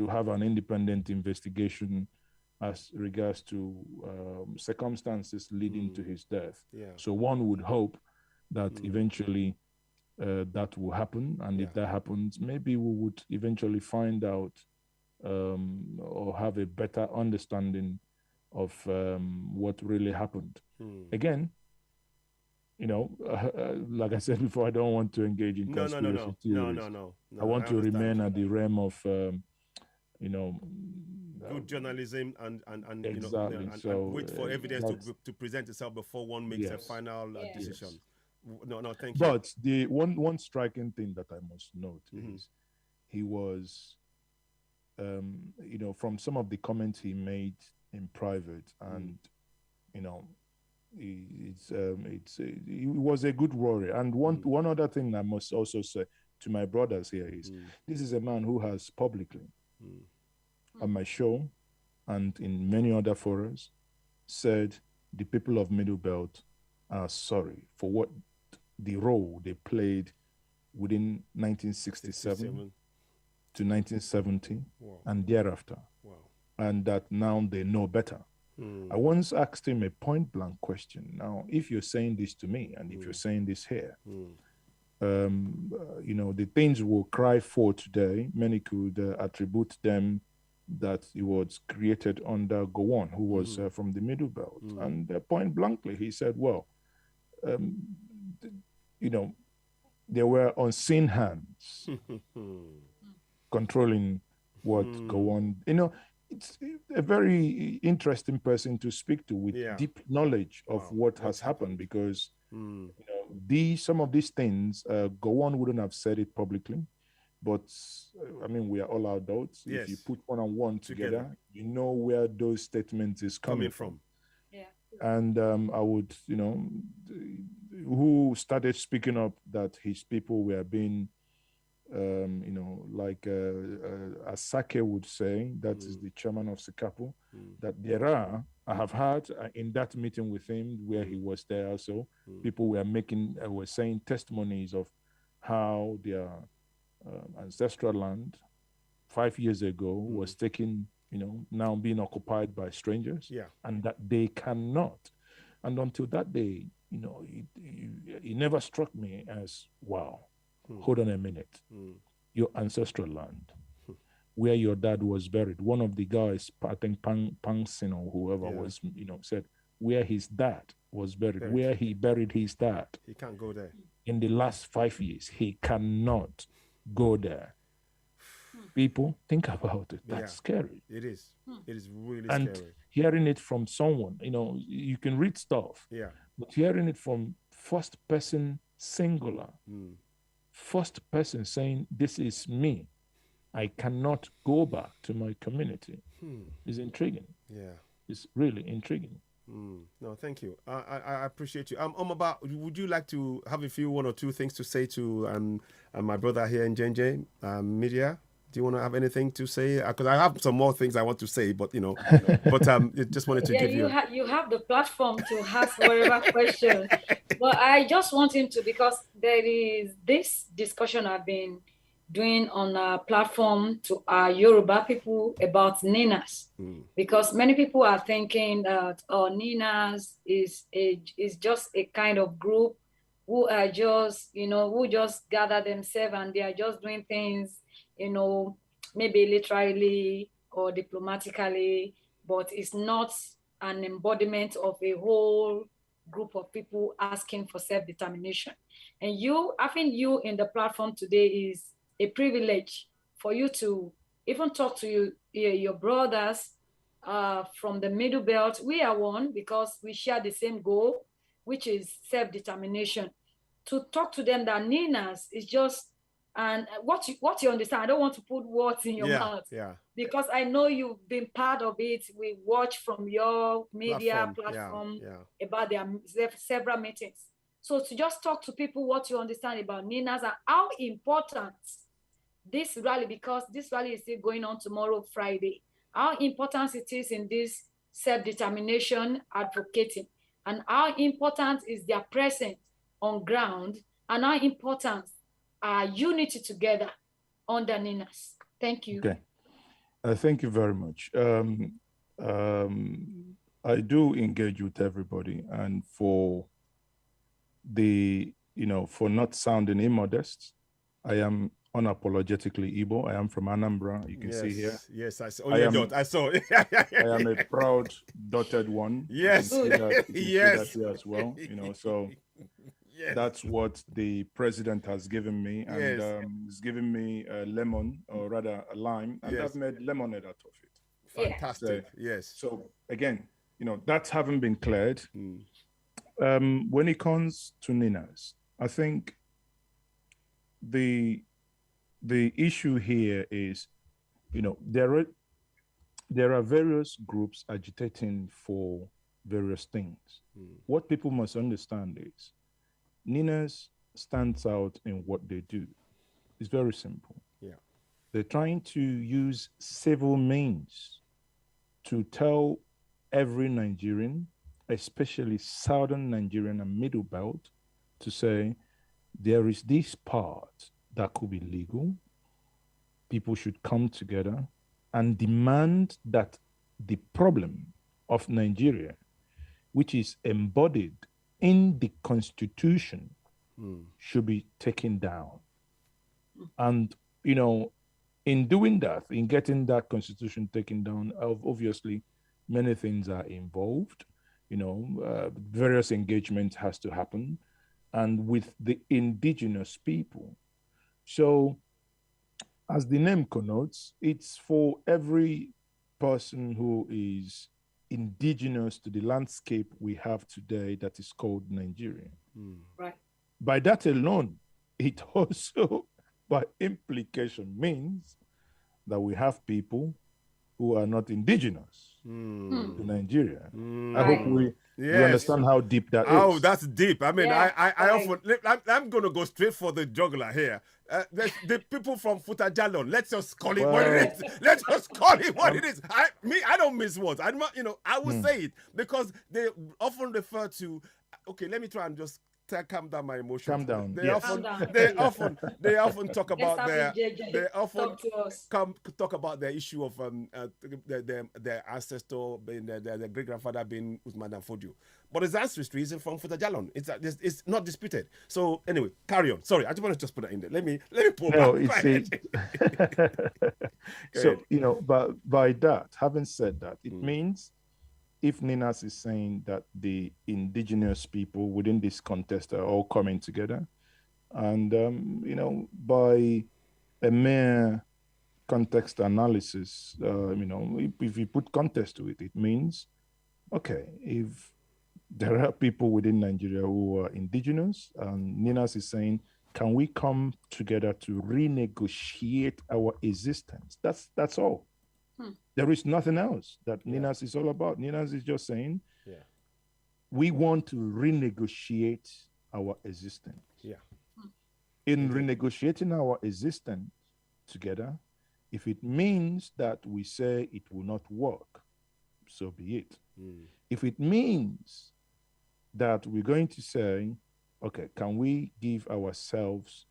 have an independent investigation as regards to circumstances leading to his death. So one would hope that eventually that will happen, and if that happens, maybe we would eventually find out or have a better understanding of what really happened. Again, like I said before, I don't want to engage in conspiracy theories. No. I want to remain at the realm of, good journalism and exactly. and wait for evidence to present itself before one makes a final decision. No, thank you. But the one striking thing that I must note is he was, from some of the comments he made in private, and he was a good warrior. And one other thing I must also say to my brothers here is this is a man who has publicly on my show and in many other forums said the people of Middle Belt are sorry for what the role they played within 1967 to 1970 Wow. and thereafter, Wow. and that now they know better. I once asked him a point blank question. Now, if you're saying this to me, and if you're saying this here, you know, the things we'll cry for today, many could attribute them that it was created under Gowon, who was from the Middle Belt. And point blankly, he said, well, you know, there were unseen hands controlling what Gowon, you know, it's a very interesting person to speak to with deep knowledge of what has happened, because you know, some of these things, Gowon wouldn't have said it publicly, but I mean, we are all adults. Yes. If you put one on one together, you know where those statements is coming from. Yeah. And I would, you know, who started speaking up that his people were being, you know, like Asake would say, that is the chairman of Sikapu, that there are, I have heard in that meeting with him where he was there also, people were making, were saying testimonies of how their ancestral land 5 years ago was taken, you know, now being occupied by strangers, and that they cannot. And until that day, you know, it never struck me as, wow, hold on a minute, your ancestral land, where your dad was buried. One of the guys, I think Pangsin or whoever was, you know, said where his dad was buried, where he buried his dad. He can't go there. In the last 5 years, he cannot go there. People, think about it. That's scary. It is. It is really and scary. Hearing it from someone, you know, you can read stuff, but hearing it from first person singular, first person saying, this is me, I cannot go back to my community, is intriguing. Yeah. It's really intriguing. No, thank you. I appreciate you. About, would you like to have a few, one or two things to say to my brother here in Njenje media? Do you want to have anything to say? Because I have some more things I want to say, but you know, but just wanted to give you. You have the platform to ask whatever question. But I just want him to, because there is this discussion I've been doing on a platform to our Yoruba people about NINAS, because many people are thinking that NINAS is just a kind of group who are just, you know, who just gather themselves and they are just doing things, you know, maybe literally or diplomatically, but it's not an embodiment of a whole group of people asking for self-determination. And having you in the platform today is a privilege for you to even talk to your brothers from the Middle Belt. We are one because we share the same goal, which is self-determination. To talk to them that NINAS is just, and what you understand, I don't want to put words in your mouth, because I know you've been part of it. We watch from your media platform about their several meetings. So to just talk to people what you understand about NINAS and how important this rally, because this rally is still going on tomorrow, Friday, how important it is in this self-determination advocating, and how important is their presence on ground, and how important are unity together under NINAS. Thank you. Okay. Thank you very much. I do engage with everybody, and for for not sounding immodest, I am unapologetically Igbo. I am from Anambra. You can see here. Yes, I saw. Oh, I saw. I am a proud dotted one. Yes. You can see that here as well. You know, so that's what the president has given me, and he's given me a lemon, or rather a lime, and I've made lemonade out of it. Fantastic. Yes. So again, you know, that's having been cleared. When it comes to NINAS, I think the issue here is, you know, there are various groups agitating for various things. What people must understand is NINAS stands out in what they do. It's very simple. They're trying to use civil means to tell every Nigerian, especially Southern Nigerian and Middle Belt, to say there is this part that could be legal, people should come together and demand that the problem of Nigeria, which is embodied in the constitution, should be taken down. And, you know, in doing that, in getting that constitution taken down, obviously many things are involved. You know, various engagements has to happen, and with the indigenous people. So, as the name connotes, it's for every person who is indigenous to the landscape we have today that is called Nigeria. Right. By that alone, it also, by implication, means that we have people who are not indigenous to Nigeria. I hope we understand how deep that is. Oh, that's deep. I mean, Yeah, I often, I'm going to go straight for the juggler here. The people from Futajalon, let's just call it what it is. Let's just call it what it is. I don't miss words. I'm not, I will say it because they often refer to, okay, let me try and just calm down my emotions. Calm down. They Yes. often talk about Talk to us. talk about the issue of their ancestor, their great grandfather being Usman Dan Fodio. But his ancestry is from Futajalon. It's not disputed. So anyway, carry on. Sorry, I just want to just put that in there. Let me pull back. So but by that, having said that, it means if NINAS is saying that the indigenous people within this contest are all coming together, and by a mere context analysis, if you put context to it, it means, okay, if there are people within Nigeria who are indigenous, and NINAS is saying, can we come together to renegotiate our existence? That's all. There is nothing else that NINAS is all about. NINAS is just saying, we want to renegotiate our existence. In renegotiating our existence together, if it means that we say it will not work, so be it. If it means that we're going to say, okay, can we give ourselves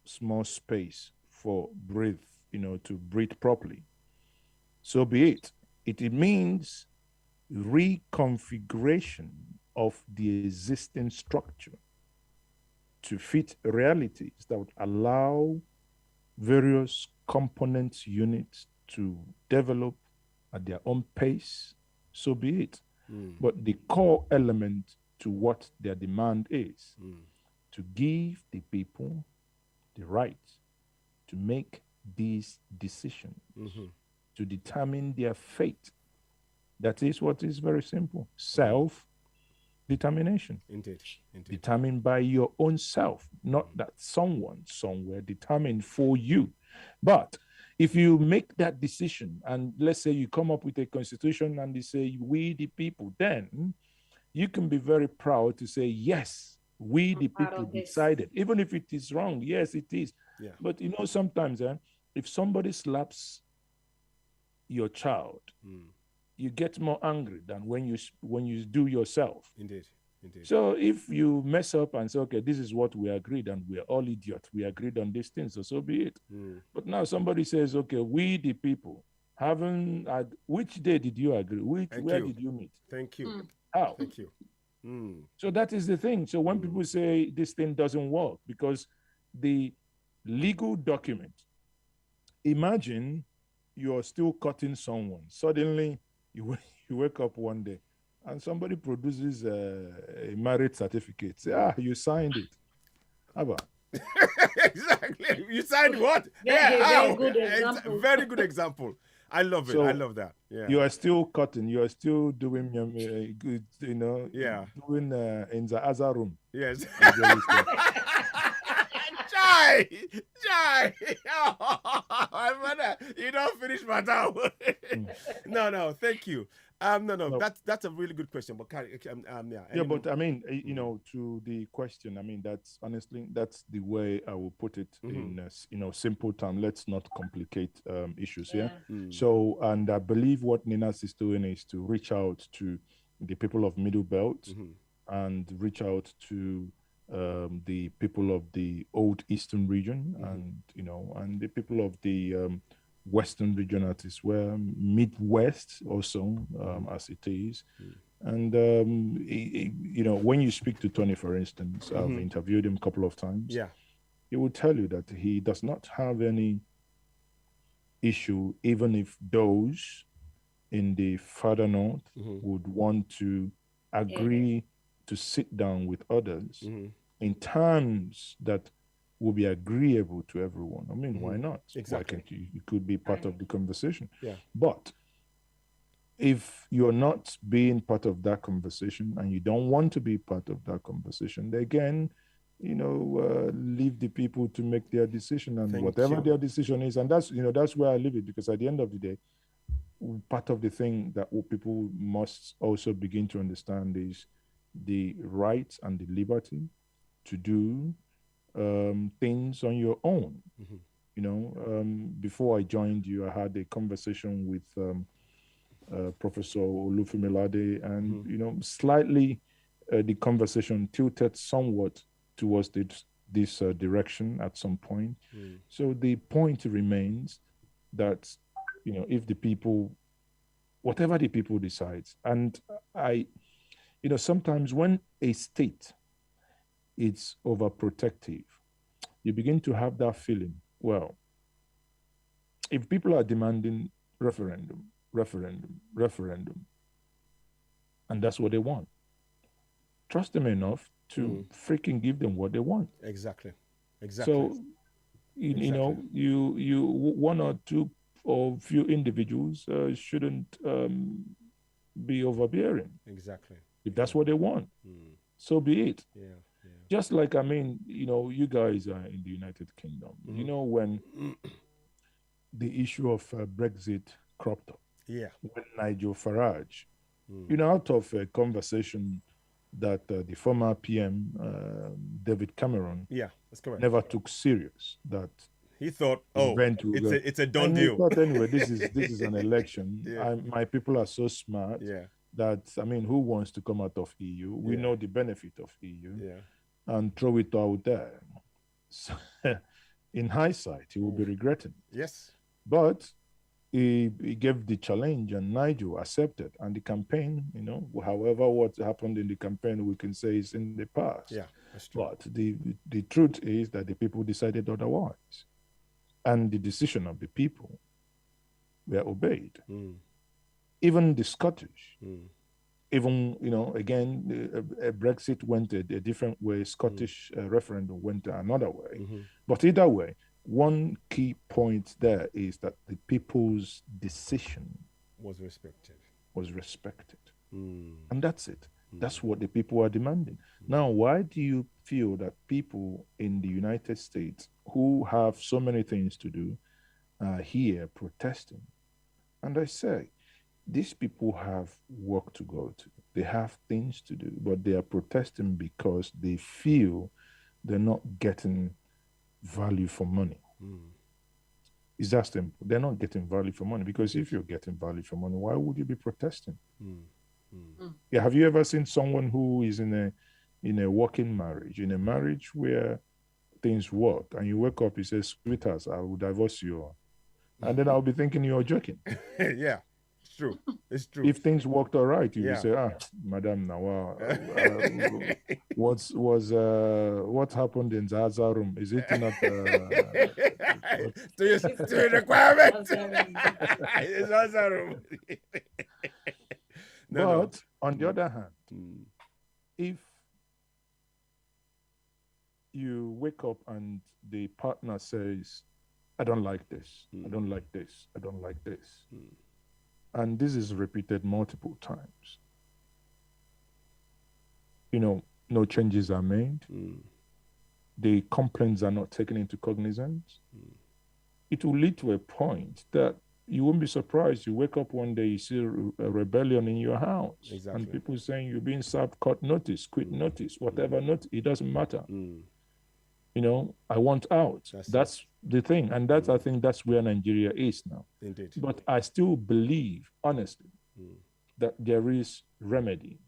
small space for breathe, to breathe properly? So be it. It means reconfiguration of the existing structure to fit realities that would allow various component units to develop at their own pace. So be it. But the core element to what their demand is to give the people the right to make these decisions, to determine their fate. That is what is very simple. Self-determination. Indeed. Determined by your own self, not that someone somewhere determined for you. But if you make that decision, and let's say you come up with a constitution and they say, we the people, then you can be very proud to say, yes, we the people decided. Even if it is wrong, yes, it is. Yeah. But sometimes if somebody slaps your child, you get more angry than when you do yourself. Indeed. So if you mess up and say, okay, this is what we agreed, and we're all idiots, we agreed on these things, so be it. But now somebody says, okay, we the people which day did you agree? Where did you meet? Thank you. How? Thank you. So that is the thing. So when people say this thing doesn't work because the legal document, imagine you're still cutting someone. Suddenly you wake up one day and somebody produces a marriage certificate. Say, you signed it. How about? Exactly. You signed what? Very good example. Very good example. I love it. So I love that. Yeah. You are still cutting. You are still doing good. Yeah. Doing in the other room. Yes. Jai. My brother, you don't finish my time. No. Thank you. No. That's a really good question. But but I mean, to the question, I mean, that's honestly the way I will put it in simple term. Let's not complicate issues here. So, and I believe what NINAS is doing is to reach out to the people of Middle Belt and reach out to the people of the old Eastern region, and and the people of the Western region as well, Midwest also, as it is. And when you speak to Tony, for instance, I've interviewed him a couple of times. Yeah. He will tell you that he does not have any issue, even if those in the further north would want to agree to sit down with others in terms that will be agreeable to everyone. I mean, why not? Exactly. Why can't you? You could be part of the conversation. Yeah. But if you're not being part of that conversation and you don't want to be part of that conversation, then again, leave the people to make their decision, and whatever their decision is. And that's where I leave it, because at the end of the day, part of the thing that people must also begin to understand is the rights and the liberty to do things on your own. Before I joined you, I had a conversation with Professor Olufemilade, and slightly the conversation tilted somewhat towards this direction at some point. So the point remains that if the people, whatever the people decides, and sometimes when a state is overprotective, you begin to have that feeling, well, if people are demanding referendum, and that's what they want, trust them enough to freaking give them what they want. Exactly. So, you one or two or few individuals shouldn't be overbearing. Exactly. If that's what they want, so be it. Yeah. Just like, you guys are in the United Kingdom. When the issue of Brexit cropped up, when Nigel Farage, out of a conversation that the former PM, David Cameron, that's correct, never took serious, that he thought, it's a done deal. He thought, anyway, this is an election. My people are so smart that, who wants to come out of EU? We know the benefit of EU, and throw it out there. So, in hindsight, he will be regretting it. Yes. But he gave the challenge, and Nigel accepted. And the campaign, however what happened in the campaign, we can say is in the past. Yeah, that's true. But the truth is that the people decided otherwise. And the decision of the people were obeyed. Even the Scottish, even, again, Brexit went a different way, Scottish referendum went another way. But either way, one key point there is that the people's decision was respected. And that's it. That's what the people are demanding. Now, why do you feel that people in the United States who have so many things to do are here protesting? And I say, these people have work to go to. They have things to do, but they are protesting because they feel they're not getting value for money. It's that simple. They're not getting value for money, because if you're getting value for money, why would you be protesting? Yeah, have you ever seen someone who is in a working marriage, in a marriage where things work, and you wake up, you say, sweetheart, I will divorce you, and then I'll be thinking you're joking. Yeah, it's true. It's true. If things worked all right, you will say, madam, now what happened in Zaza room? Is it not to your requirement? It's Zaza room. But on the other hand, if you wake up and the partner says, I don't like this, I don't like this, I don't like this, and this is repeated multiple times, no changes are made, the complaints are not taken into cognizance, it will lead to a point that you won't be surprised. You wake up one day, you see a rebellion in your house. Exactly. And people saying you're being served court notice, quit notice, whatever notice, it doesn't matter. I want out. That's the thing. And that's, I think that's where Nigeria is now. Indeed. But I still believe, honestly, that there is remedy,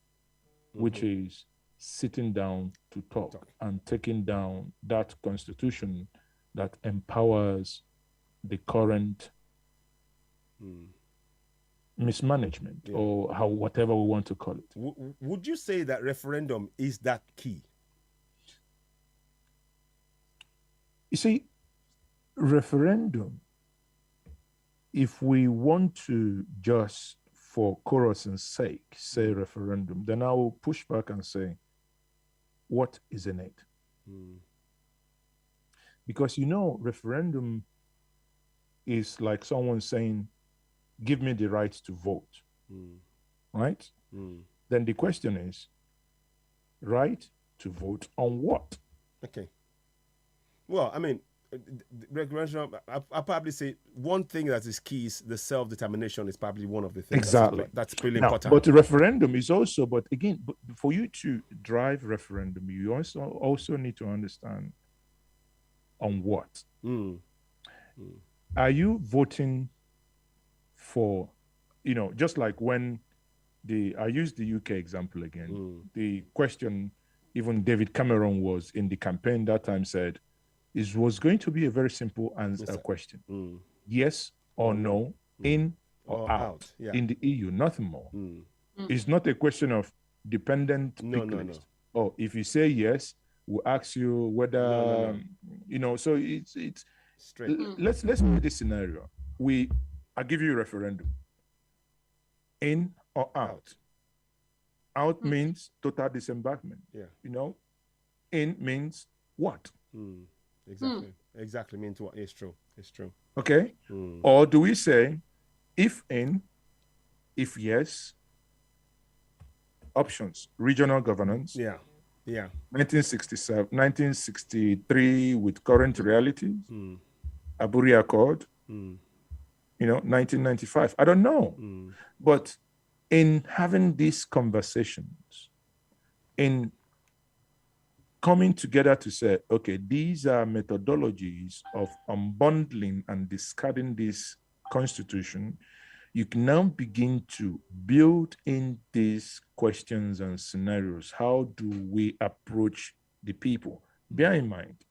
which is sitting down to talk and taking down that constitution that empowers the current mismanagement or whatever we want to call it. Would you say that referendum is that key? You see, referendum, if we want to just for chorus's sake say referendum, then I will push back and say, what is in it? Because, you know, referendum is like someone saying, give me the right to vote, right? Then the question is, right to vote on what? Okay. Well, I mean, referendum, I'll probably say one thing that is key is the self-determination is probably one of the things. Exactly. That's really now, important. But the referendum is also, but again, for you to drive referendum, you also need to understand on what. Are you voting for, you know, just like when I use the UK example again, the question, even David Cameron was in the campaign that time said, was going to be a very simple answer question. Yes or no, in or out. Yeah. In the EU, nothing more. It's not a question of dependent pick list. Oh, if you say yes, we'll ask you whether, you know, so it's straight. Let's make this scenario. I give you a referendum. In or out. Out means total disembarkment. Yeah. You know, in means what? Exactly means what? It's true. Okay. Or do we say if in, if yes, options, regional governance? 1967, 1963 with current realities, Aburi Accord, you know, 1995. I don't know. But in having these conversations, in coming together to say, okay, these are methodologies of unbundling and discarding this constitution, you can now begin to build in these questions and scenarios. How do we approach the people? Bear in mind,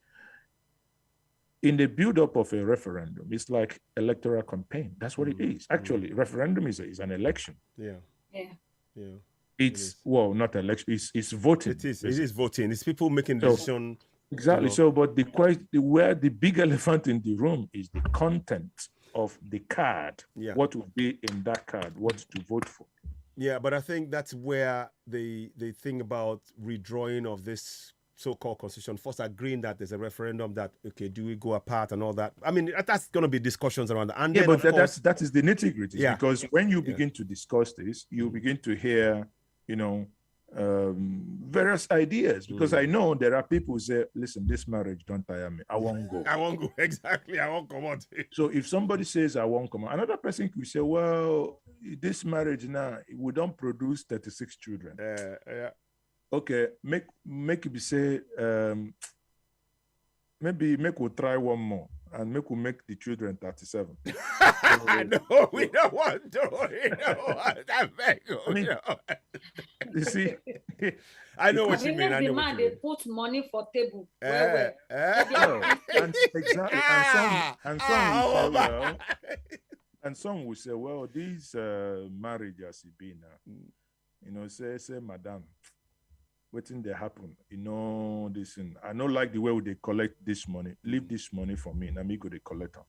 in the build-up of a referendum, it's like electoral campaign. That's what it is. Actually, referendum is an election. It's well, not election. It's voting. It is voting. It's people making decision. Exactly. You know. So, but where the big elephant in the room is the content of the card. What will be in that card? What to vote for? Yeah, but I think that's where the thing about redrawing of this so-called constitution, first agreeing that there's a referendum, that okay, do we go apart and all that. I mean, that's going to be discussions around that. And yeah, then, but that is the nitty-gritty. Yeah. Because when you begin to discuss this, you begin to hear, you know, various ideas. Because I know there are people who say, listen, this marriage don't tire me. I won't go. I won't go. Exactly. I won't come out. So if somebody says I won't come out, another person could say, well, this marriage now, we don't produce 36 children. Yeah. Okay, make it be say, maybe we'll try one more and we'll make the children 37. No, we don't want to. We don't want that. I mean, you see, I know what you mean. I know the what man you they mean. put money for table. no, and exactly, and some will say, well, and some will say, well, these marriages be now, you know, say, madam, waiting they happen, you know, this thing. I don't like the way they collect this money. Leave this money for me, and me go they collect them.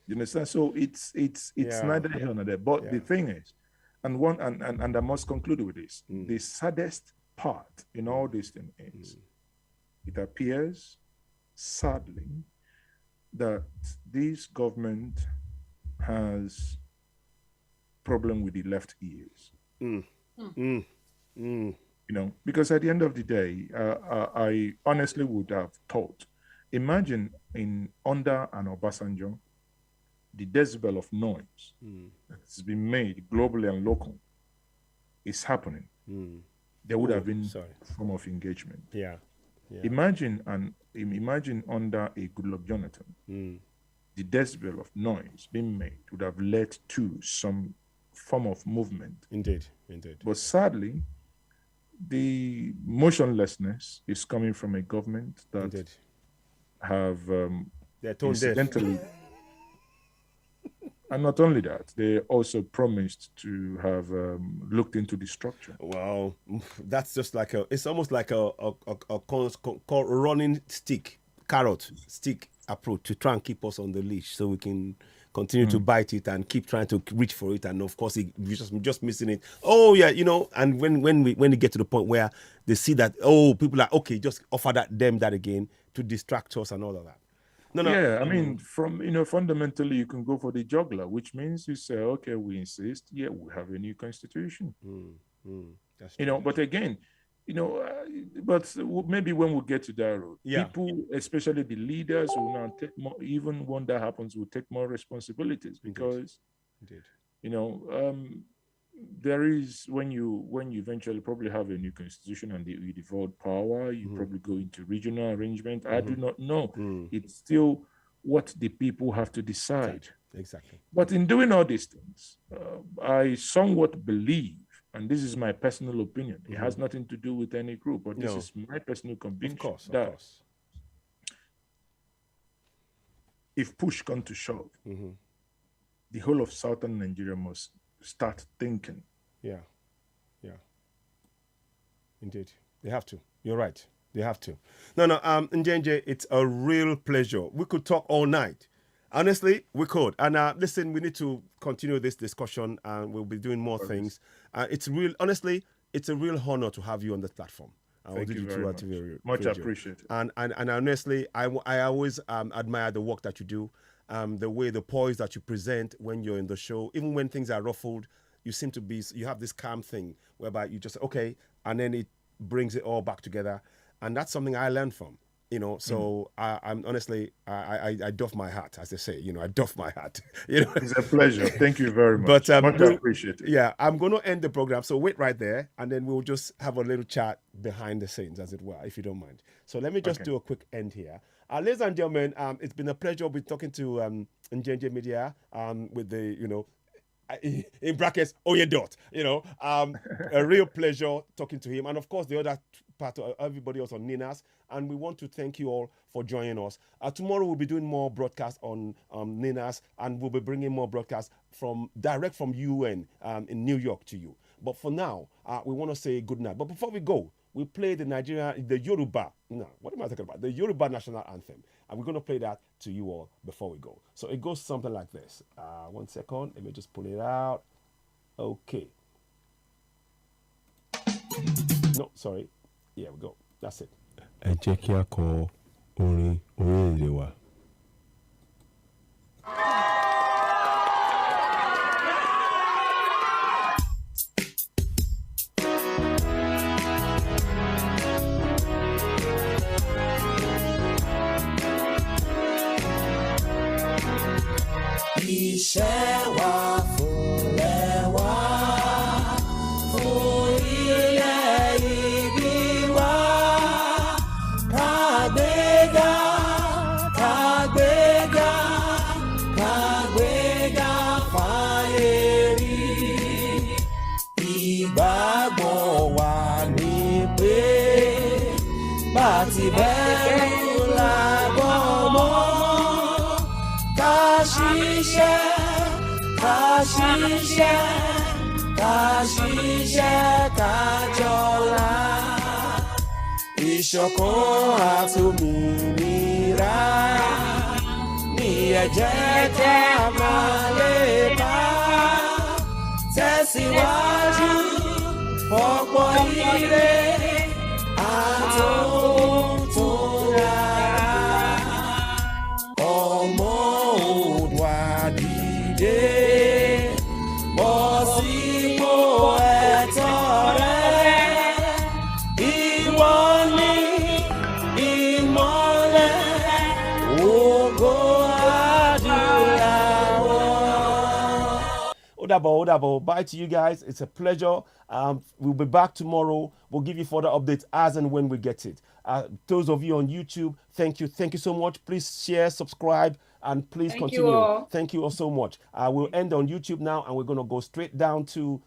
You understand? So it's neither here nor there. But the thing is, and I must conclude with this: the saddest part in all this thing is, it appears, sadly, that this government has problem with the left ears. You know, because at the end of the day, I honestly would have thought, imagine under an Obasanjo, the decibel of noise that's been made globally and local is happening. There would have been a form of engagement. Yeah. Imagine under a Goodluck Jonathan, the decibel of noise being made would have led to some form of movement. Indeed. But sadly, the motionlessness is coming from a government that Indeed. have They're tone deaf. incidentally, and not only that, they also promised to have looked into the structure. Wow, that's just like it's almost like a running stick, carrot stick approach to try and keep us on the leash so we can continue to bite it and keep trying to reach for it, and of course we're just missing it. Oh yeah, and when we get to the point where they see that, oh, people are okay, just offer them that again to distract us and all of that. No. Yeah, I mean, fundamentally, you can go for the juggler, which means you say, okay, we insist, yeah, we have a new constitution. That's But again, but maybe when we get to that road, people, especially the leaders, will now take more, even when that happens, will take more responsibilities because, there is, when you eventually probably have a new constitution and you devolve power, you probably go into regional arrangement. I do not know. It's still what the people have to decide. Exactly. But in doing all these things, I somewhat believe, and this is my personal opinion, it has nothing to do with any group, but this is my personal conviction, of course. If push comes to shove, the whole of southern Nigeria must start thinking. Yeah. Indeed. They have to. You're right. They have to. No, Njenje, it's a real pleasure. We could talk all night. Honestly, we could. And listen, we need to continue this discussion and we'll be doing more things. Honestly, it's a real honor to have you on this platform. Thank you very much. Much appreciated. And honestly, I always admire the work that you do. The way, the poise that you present when you're in the show, even when things are ruffled, you have this calm thing whereby you just, okay, and then it brings it all back together. And that's something I learned from, so I'm honestly, I doff my hat, as they say, I doff my hat. It's a pleasure. Thank you very much. But much appreciated. Yeah, I'm going to end the program. So wait right there, and then we'll just have a little chat behind the scenes, as it were, if you don't mind. So let me just do a quick end here. Ladies and gentlemen, it's been a pleasure with talking to Njenje Media with the, in brackets, Oyedot, a real pleasure talking to him. And of course, the other part of everybody else on NINAS. And we want to thank you all for joining us. Tomorrow we'll be doing more broadcasts on NINAS, and we'll be bringing more broadcasts direct from UN in New York to you. But for now, we want to say good night. But before we go, we play the Yoruba. No, what am I talking about? The Yoruba national anthem. And we're going to play that to you all before we go. So it goes something like this. 1 second. Let me just pull it out. Okay. No, sorry. Here we go. That's it. Ẹ jẹ́ kí a kọ orin orílẹ̀-èdè wa. Iṣẹ́ wa fúnlẹ̀ wa, fún ilẹ̀ ìbí wa. Kàgbéga, kàgbéga, kàgbéga fáyé rí. Ìgbàgbọ́ wa ni pé bá ti bẹ̀rù lágbọ́ mọ́. Kashisha, kashisha, kashisha, kajola. Ìṣọ̀kan àti òmìnira ni ẹ jẹ́ ká máa lépa. Tẹ̀síwájú ọ̀pọ̀ ire àti ohun tó dára. Ọmọ Oòduà dìde, bọ́ sípò ẹ̀tọ́ rẹ. Ìwọ ni ìmọ́lẹ̀ ògo adúláwọ̀. Odabo. Bye to you guys. It's a pleasure. We'll be back tomorrow. We'll give you further updates as and when we get it. Those of you on YouTube, thank you so much. Please share, subscribe, and please continue. Thank you all so much. We'll end on YouTube now, and we're going to go straight down to